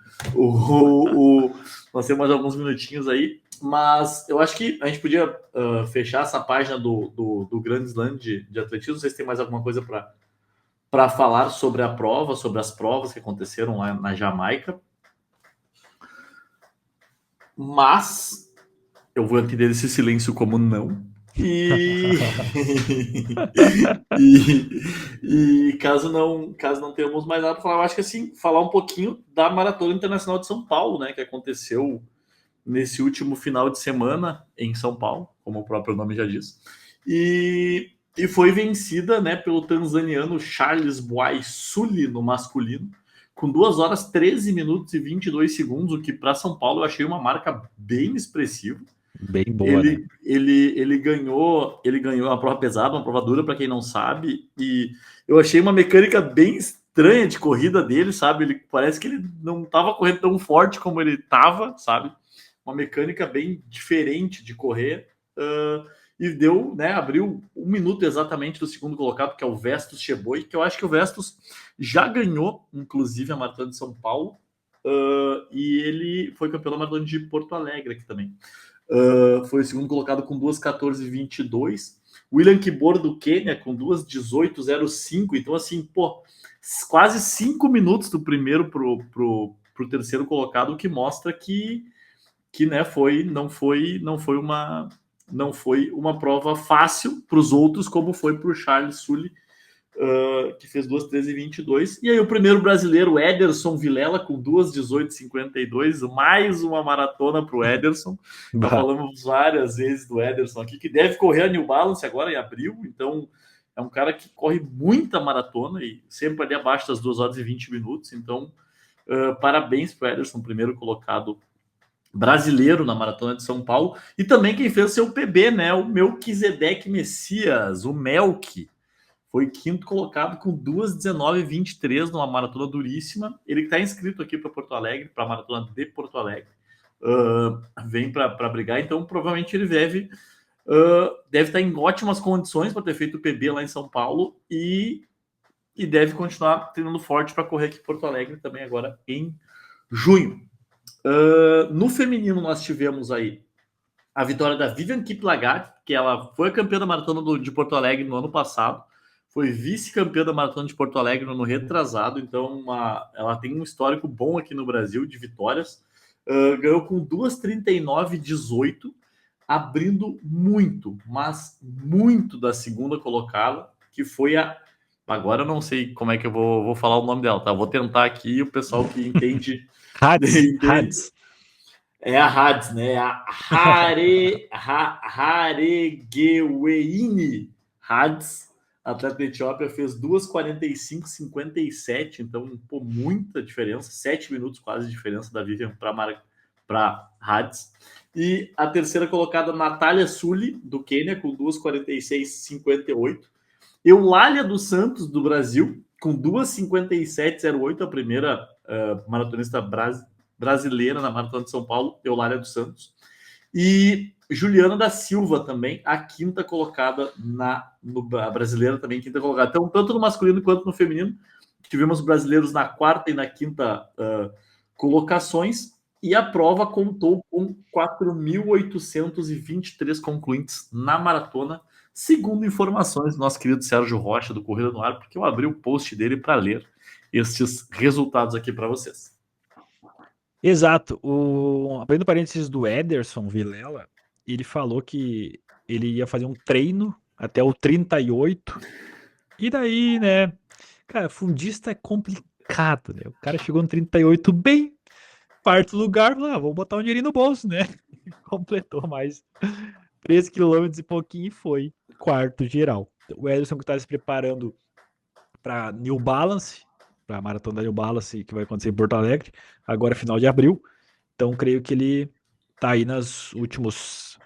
Nós temos mais alguns minutinhos aí, mas eu acho que a gente podia fechar essa página do Grand Slam de atletismo. Não sei se tem mais alguma coisa para falar sobre a prova, sobre as provas que aconteceram lá na Jamaica. Mas eu vou entender esse silêncio como não. E, caso não tenhamos mais nada para falar, eu acho que assim, falar um pouquinho da Maratona Internacional de São Paulo, né, que aconteceu nesse último final de semana em São Paulo, como o próprio nome já diz. E foi vencida, né, pelo tanzaniano Charles Bwai Suli no masculino, com 2 horas 13 minutos e 22 segundos, o que para São Paulo eu achei uma marca bem expressiva. Bem boa, né? Ele ganhou a prova pesada, uma prova dura para quem não sabe, e eu achei uma mecânica bem estranha de corrida dele, sabe? Ele parece que ele não estava correndo tão forte como ele estava, sabe? Uma mecânica bem diferente de correr. E deu, né? Abriu 1 minuto exatamente do segundo colocado, que é o Vestus Cheboi, que eu acho que o Vestus já ganhou, inclusive, a Maratona de São Paulo. E ele foi campeão da Maratona de Porto Alegre aqui também. Foi o segundo colocado com 2:14,22. William Kibor do Quênia com 2:18,05. Então, assim, pô, quase 5 minutos do primeiro pro terceiro colocado, o que mostra que né, não foi uma prova fácil para os outros, como foi para o Charles Sully, que fez 2:13,22. E aí o primeiro brasileiro, Ederson Vilela, com 2:18,52, mais uma maratona para o Ederson. Já Bah. falamos várias vezes do Ederson aqui, que deve correr a New Balance agora em abril, então é um cara que corre muita maratona e sempre ali abaixo das 2 horas e 20 minutos. Então, parabéns para o Ederson, primeiro colocado brasileiro na Maratona de São Paulo, e também quem fez seu PB, né, o Melquisedeque Messias, o Melk, foi quinto colocado com 2:19,23 numa maratona duríssima. Ele está inscrito aqui para Porto Alegre, para a Maratona de Porto Alegre, vem para brigar, então provavelmente ele deve estar em ótimas condições para ter feito o PB lá em São Paulo e deve continuar treinando forte para correr aqui em Porto Alegre também agora em junho. No feminino, nós tivemos aí a vitória da Vivian Kiplagat, que ela foi a campeã da maratona de Porto Alegre no ano passado. foi vice-campeã da Maratona de Porto Alegre no ano retrasado, então ela tem um histórico bom aqui no Brasil de vitórias. Ganhou com 2:39:18, abrindo muito, mas muito da segunda colocada, que foi a... Agora eu não sei como é que eu vou falar o nome dela, tá? Vou tentar aqui, o pessoal que entende... Hads. É a Hads, né? A Haregeweini Hads, atleta da Etiópia, fez 2:45:57, então, pô, muita diferença, 7 minutos quase de diferença da Vivian para Hads. E a terceira colocada, Natália Sully, do Quênia, com 2:46:58. Eulália dos Santos, do Brasil, com 2:57:08, a primeira maratonista brasileira na Maratona de São Paulo, Eulália dos Santos. E Juliana da Silva também, a quinta colocada a brasileira também, quinta colocada. Então, tanto no masculino quanto no feminino, tivemos brasileiros na quarta e na quinta colocações, e a prova contou com 4.823 concluintes na maratona, segundo informações do nosso querido Sérgio Rocha, do Corrida no Ar, porque eu abri o post dele para ler estes resultados aqui para vocês. Exato. Abrindo parênteses do Ederson Vilela, ele falou que ele ia fazer um treino até o 38. E daí, né? Cara, fundista é complicado, né? O cara chegou no 38 bem, quarto lugar, falou, vou botar um dinheirinho no bolso, né? Completou mais 13 quilômetros e pouquinho e foi quarto geral. O Ederson que está se preparando para New Balance, para a maratona da New Balance, que vai acontecer em Porto Alegre, agora final de abril. Então, creio que ele está aí nos últimos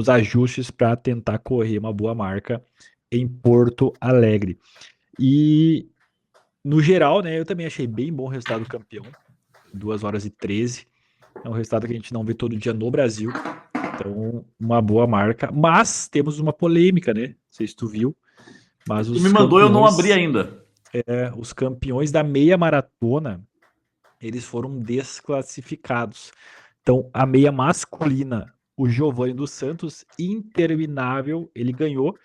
ajustes para tentar correr uma boa marca em Porto Alegre. E, no geral, né, eu também achei bem bom o resultado do campeão, 2:13. É um resultado que a gente não vê todo dia no Brasil. Então, uma boa marca. Mas temos uma polêmica, né? Não sei se tu viu. Mas tu me mandou, eu não abri ainda. Os campeões da meia maratona, eles foram desclassificados. Então, a meia masculina, o Giovanni dos Santos, interminável, ele ganhou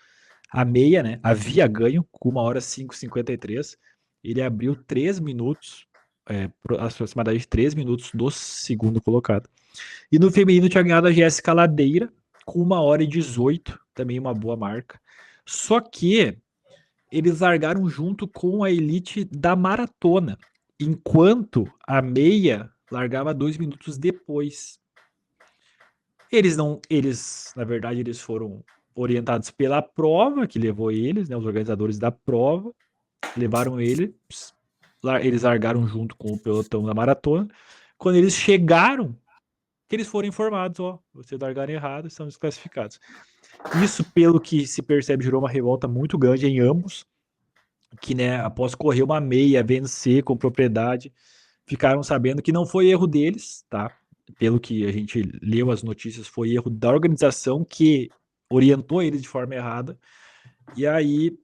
a meia, né? Havia ganho com 1:05:53. Ele abriu 3 minutos, aproximadamente 3 minutos do segundo colocado. E no feminino tinha ganhado a Jéssica Ladeira com 1:18, também uma boa marca. Só que eles largaram junto com a elite da maratona, enquanto a meia largava 2 minutos depois. Eles, na verdade, eles foram orientados pela prova que levou eles, né, os organizadores da prova, levaram eles largaram junto com o pelotão da maratona. Quando eles chegaram, eles foram informados, vocês largaram errado, estão desclassificados. Isso, pelo que se percebe, gerou uma revolta muito grande em ambos, que, né, após correr uma meia, vencer com propriedade, ficaram sabendo que não foi erro deles, tá? Pelo que a gente leu as notícias, foi erro da organização que orientou eles de forma errada. E aí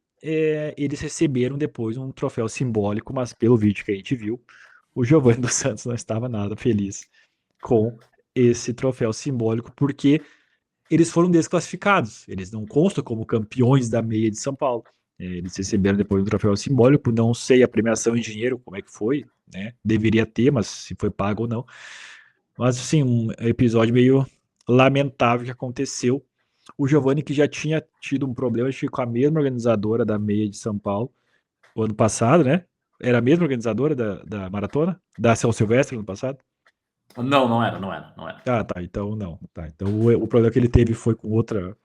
eles receberam depois um troféu simbólico, mas pelo vídeo que a gente viu, o Giovanni dos Santos não estava nada feliz com esse troféu simbólico, porque eles foram desclassificados. Eles não constam como campeões da meia de São Paulo. Eles receberam depois um troféu simbólico, não sei a premiação em dinheiro, como é que foi, né? Deveria ter, mas se foi pago ou não. Mas, assim, um episódio meio lamentável que aconteceu. O Giovanni, que já tinha tido um problema, acho que com a mesma organizadora da meia de São Paulo, o ano passado, né? Era a mesma organizadora da maratona? Da São Silvestre, no ano passado? Não, não era. Ah, tá, então não. Tá, então o problema que ele teve foi com outra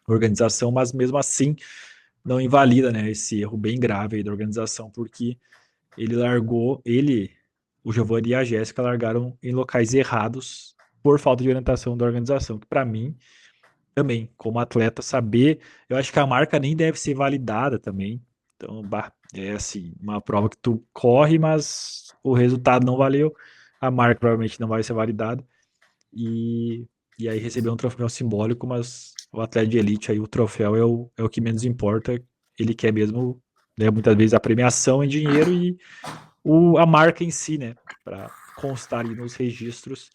organização, mas mesmo assim não invalida, né, esse erro bem grave aí da organização, porque o Giovanni e a Jéssica largaram em locais errados por falta de orientação da organização, que para mim também, como atleta, saber, eu acho que a marca nem deve ser validada também. Então, é assim, uma prova que tu corre, mas o resultado não valeu, a marca provavelmente não vai ser validada. E aí recebeu um troféu simbólico, mas o atleta de elite aí, o troféu é o que menos importa. Ele quer mesmo, né, muitas vezes a premiação em dinheiro e a marca em si, né, para constar ali nos registros.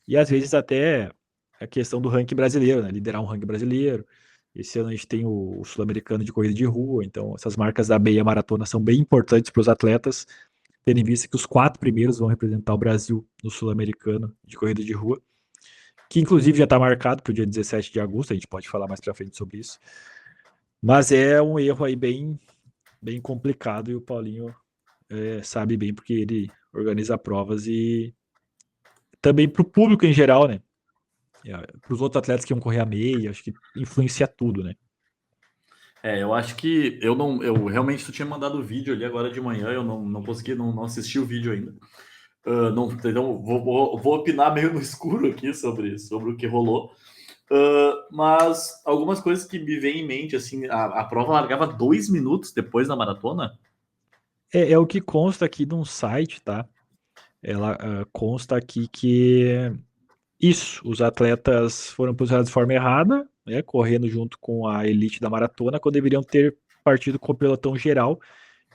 E às vezes até a questão do ranking brasileiro, né, liderar um ranking brasileiro. Esse ano a gente tem o Sul-Americano de Corrida de Rua, então essas marcas da meia maratona são bem importantes para os atletas, tendo em vista que os 4 primeiros vão representar o Brasil no Sul-Americano de Corrida de Rua, que inclusive já está marcado para o dia 17 de agosto, a gente pode falar mais para frente sobre isso. Mas é um erro aí bem, bem complicado e o Paulinho sabe bem porque ele organiza provas e também para o público em geral, né? Para os outros atletas que iam correr a meia, acho que influencia tudo, né? Eu acho que eu não. Eu realmente tu tinha mandado o vídeo ali agora de manhã, eu não consegui, não assisti o vídeo ainda. Não, então vou opinar meio no escuro aqui sobre o que rolou. Mas algumas coisas que me vêm em mente, assim, a prova largava 2 minutos depois da maratona. É o que consta aqui num site, tá? Ela consta aqui que isso, os atletas foram posicionados de forma errada, né, correndo junto com a elite da maratona, quando deveriam ter partido com o pelotão geral,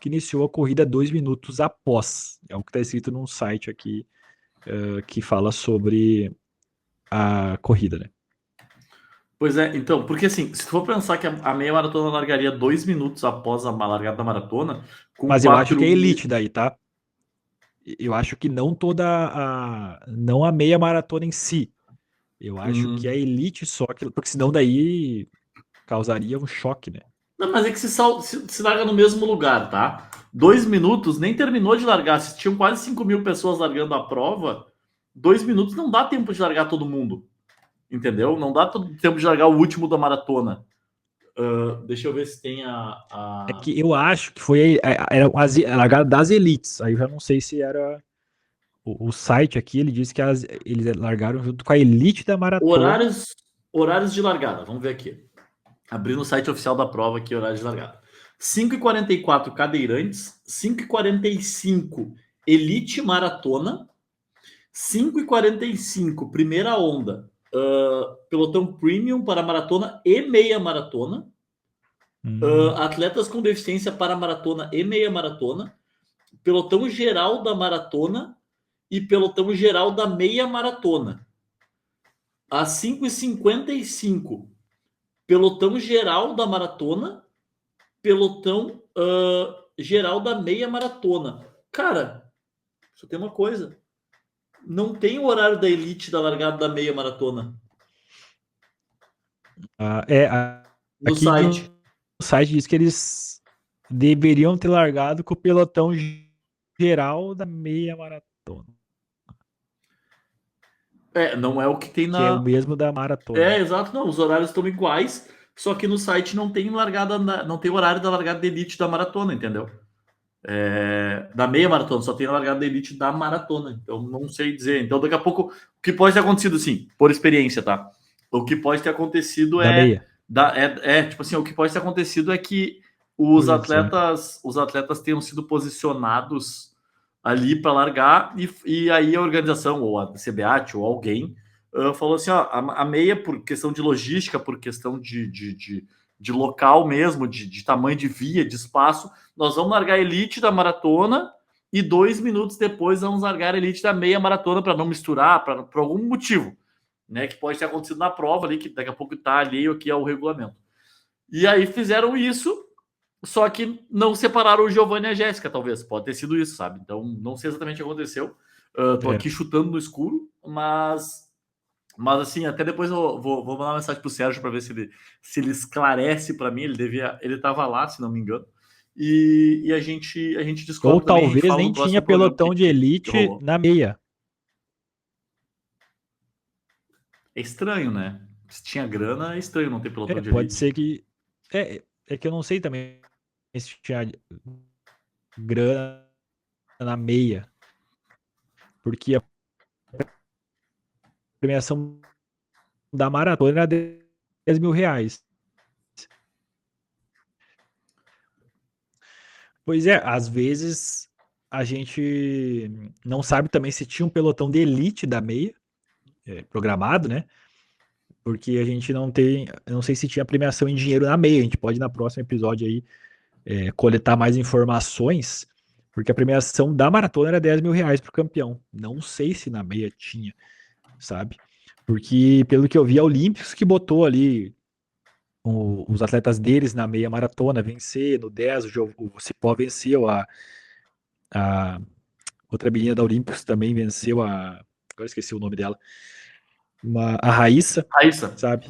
que iniciou a corrida 2 minutos após. É o que está escrito num site aqui que fala sobre a corrida, né? Pois é, então, porque assim, se tu for pensar que a meia maratona largaria 2 minutos após a largada da maratona, com Mas eu acho que é 4 elite daí, tá? Eu acho que não não a meia maratona em si. Eu acho que a elite só, porque senão daí causaria um choque, né? Não, mas é que se larga no mesmo lugar, tá? 2 minutos, nem terminou de largar. Se tinham quase 5 mil pessoas largando a prova, 2 minutos não dá tempo de largar todo mundo. Entendeu? Não dá todo tempo de largar o último da maratona. Deixa eu ver se tem É que eu acho que foi era a largada das elites. Aí eu já não sei se era o site aqui, ele disse que eles largaram junto com a elite da maratona. horários de largada. Vamos ver aqui. Abrindo o site oficial da prova aqui, horário de largada. 5h44 cadeirantes, 5h45 elite maratona, 5h45 primeira onda, pelotão premium para maratona e meia maratona, atletas com deficiência para maratona e meia maratona, pelotão geral da maratona e pelotão geral da meia maratona. Às 5h55, pelotão geral da maratona, pelotão geral da meia maratona. Cara, só tem uma coisa. Não tem o horário da elite da largada da meia maratona no Aqui site. no site diz que eles deveriam ter largado com o pelotão geral da meia maratona, Não é o que tem que é o na. mesmo da maratona. Exato, não. Os horários estão iguais, só que no site não tem largada, não tem horário da largada de elite da maratona, entendeu? Da meia maratona, só tem a largada da elite da maratona. Então, não sei dizer. Então, daqui a pouco, o que pode ter acontecido, sim, por experiência, tá? O que pode ter acontecido Da meia. tipo assim, o que pode ter acontecido é que Pois é. os atletas tenham sido posicionados ali para largar e aí a organização, ou a CBAT, ou alguém, falou assim: ó, a meia, por questão de logística, por questão de local mesmo, de tamanho de via, de espaço, nós vamos largar a elite da maratona e 2 minutos depois vamos largar a elite da meia maratona para não misturar, por algum motivo, né? Que pode ter acontecido na prova ali, que daqui a pouco está alheio aqui ao regulamento. E aí fizeram isso, só que não separaram o Giovanni e a Jéssica, talvez. Pode ter sido isso, sabe? Então, não sei exatamente o que aconteceu. Tô aqui chutando no escuro, mas assim, até depois eu vou mandar uma mensagem pro Sérgio para ver se ele esclarece para mim. Ele estava lá, se não me engano. E a gente Ou descobre também, a gente talvez fala nem no tinha próximo programa pelotão de que elite rolou. na meia. É estranho, né? Se tinha grana, é estranho não ter pelotão de Pode elite. ser que. É que eu não sei também se tinha grana na meia. Porque a premiação da maratona era R$ 10.000. Pois é, às vezes a gente não sabe também se tinha um pelotão de elite da meia programado, né? Porque a gente não tem, eu não sei se tinha premiação em dinheiro na meia. A gente pode, na próximo episódio aí, coletar mais informações, porque a premiação da maratona era R$ 10.000 pro campeão. Não sei se na meia tinha, sabe? Porque, pelo que eu vi, a Olímpicos que botou ali os atletas deles na meia maratona vencer, no 10 o Cipó venceu, a outra menina da Olímpicos também venceu, agora esqueci o nome dela, a Raíssa, Raíssa. sabe?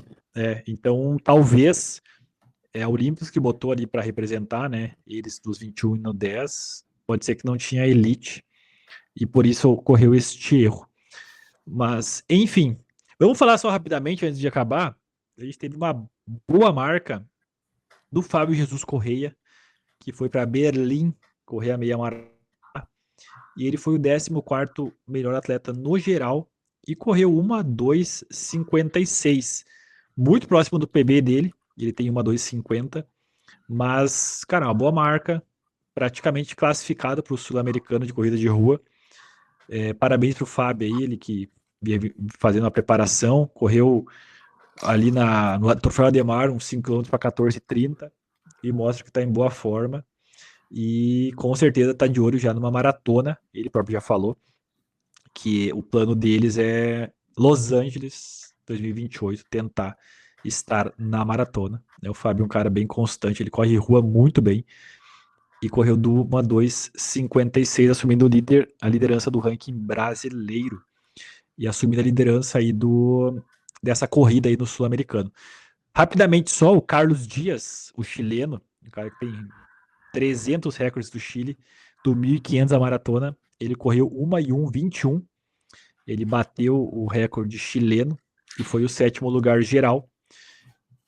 Então talvez a Olímpicos que botou ali para representar, né, eles dos 21 no 10, pode ser que não tinha elite, e por isso ocorreu este erro. Mas, enfim, vamos falar só rapidamente antes de acabar. A gente teve uma boa marca do Fábio Jesus Correia, que foi para Berlim correr a meia maratona. E ele foi o 14º melhor atleta no geral e correu 1:2:56. Muito próximo do PB dele. Ele tem 1:2:50. Mas, cara, uma boa marca. Praticamente classificado para o Sul-Americano de Corrida de Rua. Parabéns para o Fábio aí, ele que vinha fazendo a preparação. Correu ali no Troféu Ademar, uns 5 km para 14:30. E mostra que está em boa forma. E com certeza está de olho já numa maratona. Ele próprio já falou que o plano deles é Los Angeles 2028, tentar estar na maratona. O Fábio é um cara bem constante, ele corre rua muito bem e correu do 1:2:56, assumindo a liderança do ranking brasileiro e assumindo a liderança aí dessa corrida aí no Sul-Americano. Rapidamente só, o Carlos Dias, o chileno, um cara que tem 300 recordes do Chile, do 1.500 a maratona, ele correu 1:1:21. Ele bateu o recorde chileno e foi o 7º lugar geral.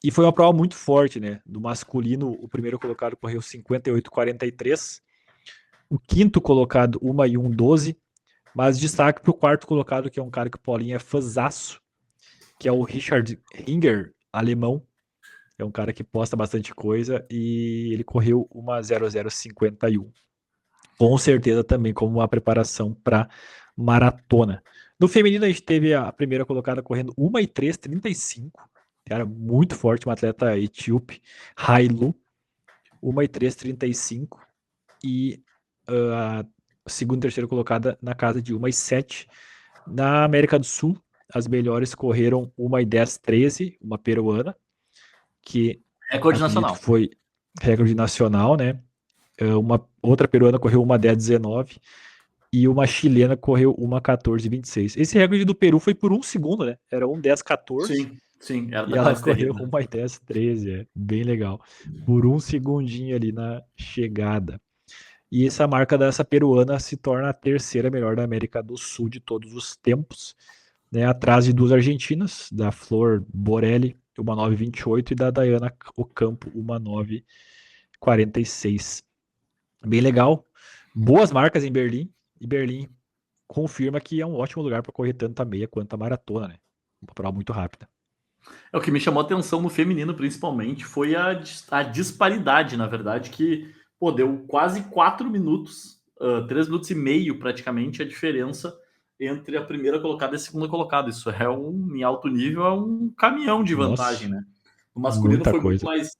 E foi uma prova muito forte, né? Do masculino, o primeiro colocado correu 58:43. O quinto colocado, 1:1:12. Mas destaque para o quarto colocado, que é um cara que o Paulinho é fãzaço, que é o Richard Ringer, alemão. É um cara que posta bastante coisa e ele correu 1:00:51. Com certeza também como uma preparação para maratona. No feminino, a gente teve a primeira colocada correndo 1:3:35. Cara, muito forte, uma atleta etíope, Hailu, 1:3:35. E a segunda e terceira colocada na casa de 1:07. Na América do Sul, as melhores correram 1:10:13, uma peruana, que Recorde acredito nacional. que foi recorde nacional, né? Uma outra peruana correu 1:10:19 e uma chilena correu 1:14:26. Esse recorde do Peru foi por 1 segundo, né? Era 1:10:14 Sim, era e ela mais correu terrível. 1:10:13. Bem legal. Por 1 segundinho ali na chegada. E essa marca dessa peruana se torna a terceira melhor da América do Sul de todos os tempos, né? Atrás de duas argentinas, da Flor Borelli, 1:9:28, e da Dayana Ocampo, 1:9:46. Bem legal. Boas marcas em Berlim. E Berlim confirma que é um ótimo lugar para correr tanto a meia quanto a maratona, né? Uma prova muito rápida. O que me chamou a atenção no feminino, principalmente, foi a disparidade, na verdade, que pô, deu quase 4 minutos, 3 minutos e meio praticamente, a diferença entre a primeira colocada e a segunda colocada. Isso em alto nível, é um caminhão de vantagem, Nossa, né? O masculino muita foi muito coisa.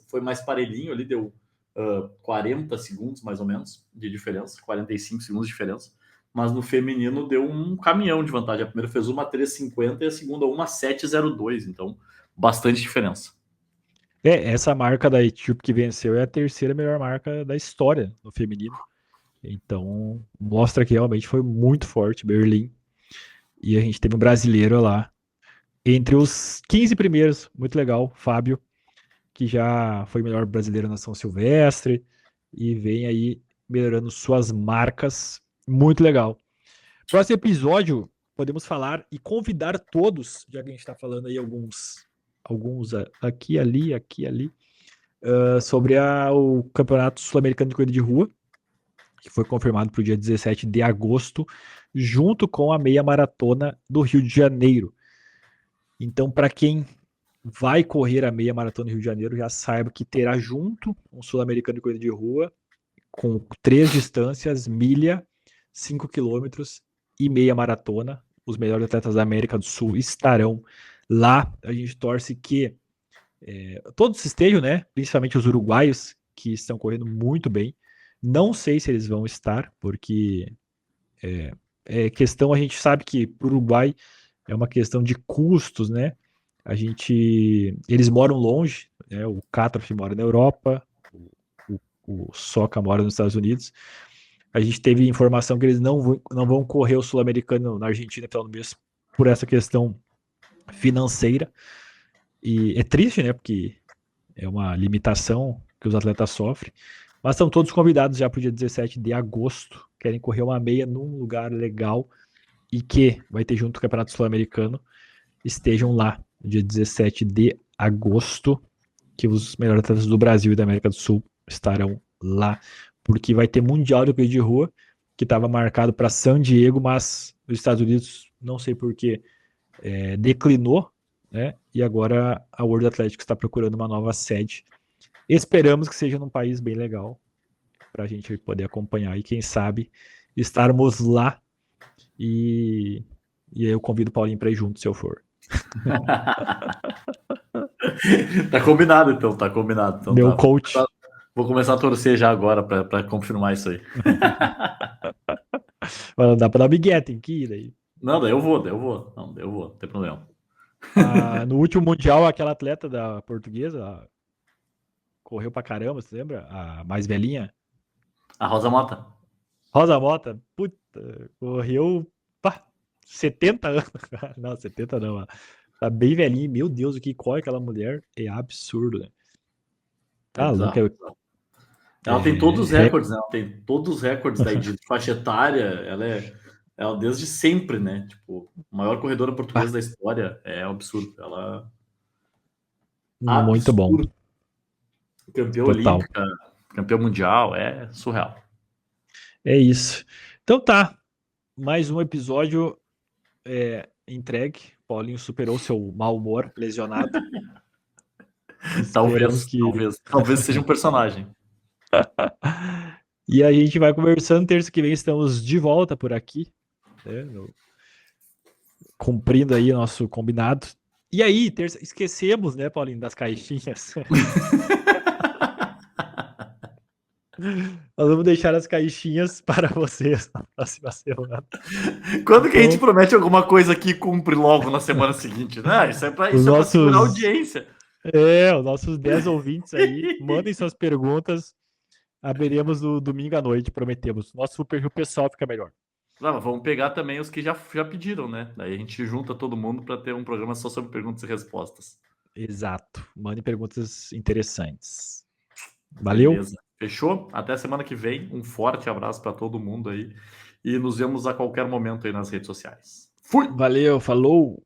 foi mais parelhinho ali, deu 40 segundos mais ou menos de diferença, 45 segundos de diferença. Mas no feminino deu um caminhão de vantagem. A primeira fez 1:3:50 e a segunda 1:7:02. Então, bastante diferença. Essa marca da Etíope que venceu é a terceira melhor marca da história no feminino. Então, mostra que realmente foi muito forte Berlim. E a gente teve um brasileiro lá. Entre os 15 primeiros, muito legal, Fábio, que já foi melhor brasileiro na São Silvestre e vem aí melhorando suas marcas. Muito legal. Próximo episódio, podemos falar e convidar todos, já que a gente está falando aí alguns aqui, ali, sobre o Campeonato Sul-Americano de Corrida de Rua, que foi confirmado para o dia 17 de agosto, junto com a meia maratona do Rio de Janeiro. Então, para quem vai correr a meia maratona do Rio de Janeiro, já saiba que terá junto um Sul-Americano de Corrida de Rua, com 3 distâncias, milha, 5 quilômetros e meia maratona. Os melhores atletas da América do Sul estarão lá. A gente torce que todos estejam, né? Principalmente os uruguaios, que estão correndo muito bem. Não sei se eles vão estar, porque questão, a gente sabe que para o Uruguai é uma questão de custos, né? Eles moram longe, né? O Catrof mora na Europa, o Soca mora nos Estados Unidos. A gente teve informação que eles não vão correr o Sul-Americano na Argentina pelo menos por essa questão financeira. E é triste, né? Porque é uma limitação que os atletas sofrem. Mas estão todos convidados já para o dia 17 de agosto. Querem correr uma meia num lugar legal e que vai ter junto o Campeonato Sul-Americano. Estejam lá no dia 17 de agosto, que os melhores atletas do Brasil e da América do Sul estarão lá, porque vai ter Mundial de Corrida de Rua, que estava marcado para San Diego, mas os Estados Unidos, não sei porquê, declinou, né? E agora a World Athletics está procurando uma nova sede. Esperamos que seja num país bem legal, para a gente poder acompanhar e quem sabe estarmos lá. E aí eu convido o Paulinho para ir junto, se eu for. Tá combinado, então. Tá combinado. Então, Meu tá. coach. Vou começar a torcer já agora para confirmar isso aí. Não dá pra dar migué, tem que ir daí. Não, daí eu vou. Não, daí eu vou, não tem problema. No último Mundial, aquela atleta da portuguesa correu pra caramba, você lembra? A mais velhinha. A Rosa Mota. Rosa Mota, puta, correu 70 anos. Não, 70 não. Tá bem velhinha. Meu Deus, o que corre aquela mulher é absurdo, né? Tá louco. Ela tem todos os recordes, né? Ela tem todos os recordes daí de faixa etária. Ela desde sempre, né? Tipo, a maior corredora portuguesa da história. É um absurdo. Ela. Muito bom. Campeã olímpica, campeã mundial, é surreal. É isso. Então tá. Mais um episódio entregue. Paulinho superou seu mau humor, lesionado. Talvez seja um personagem. E a gente vai conversando. Terça que vem estamos de volta por aqui, né, cumprindo aí o nosso combinado. E aí, esquecemos, né, Paulinho, das caixinhas. Nós vamos deixar as caixinhas para vocês na próxima semana. Quando que a gente promete alguma coisa que cumpre logo na semana seguinte, né? Isso é para segurar a audiência. Os nossos 10 ouvintes aí, mandem suas perguntas. Abriremos no domingo à noite, prometemos. Nosso perfil pessoal fica melhor. Não, vamos pegar também os que já pediram, né? Daí a gente junta todo mundo para ter um programa só sobre perguntas e respostas. Exato. Mandem perguntas interessantes. Valeu. Beleza. Fechou? Até semana que vem. Um forte abraço para todo mundo aí. E nos vemos a qualquer momento aí nas redes sociais. Fui! Valeu, falou!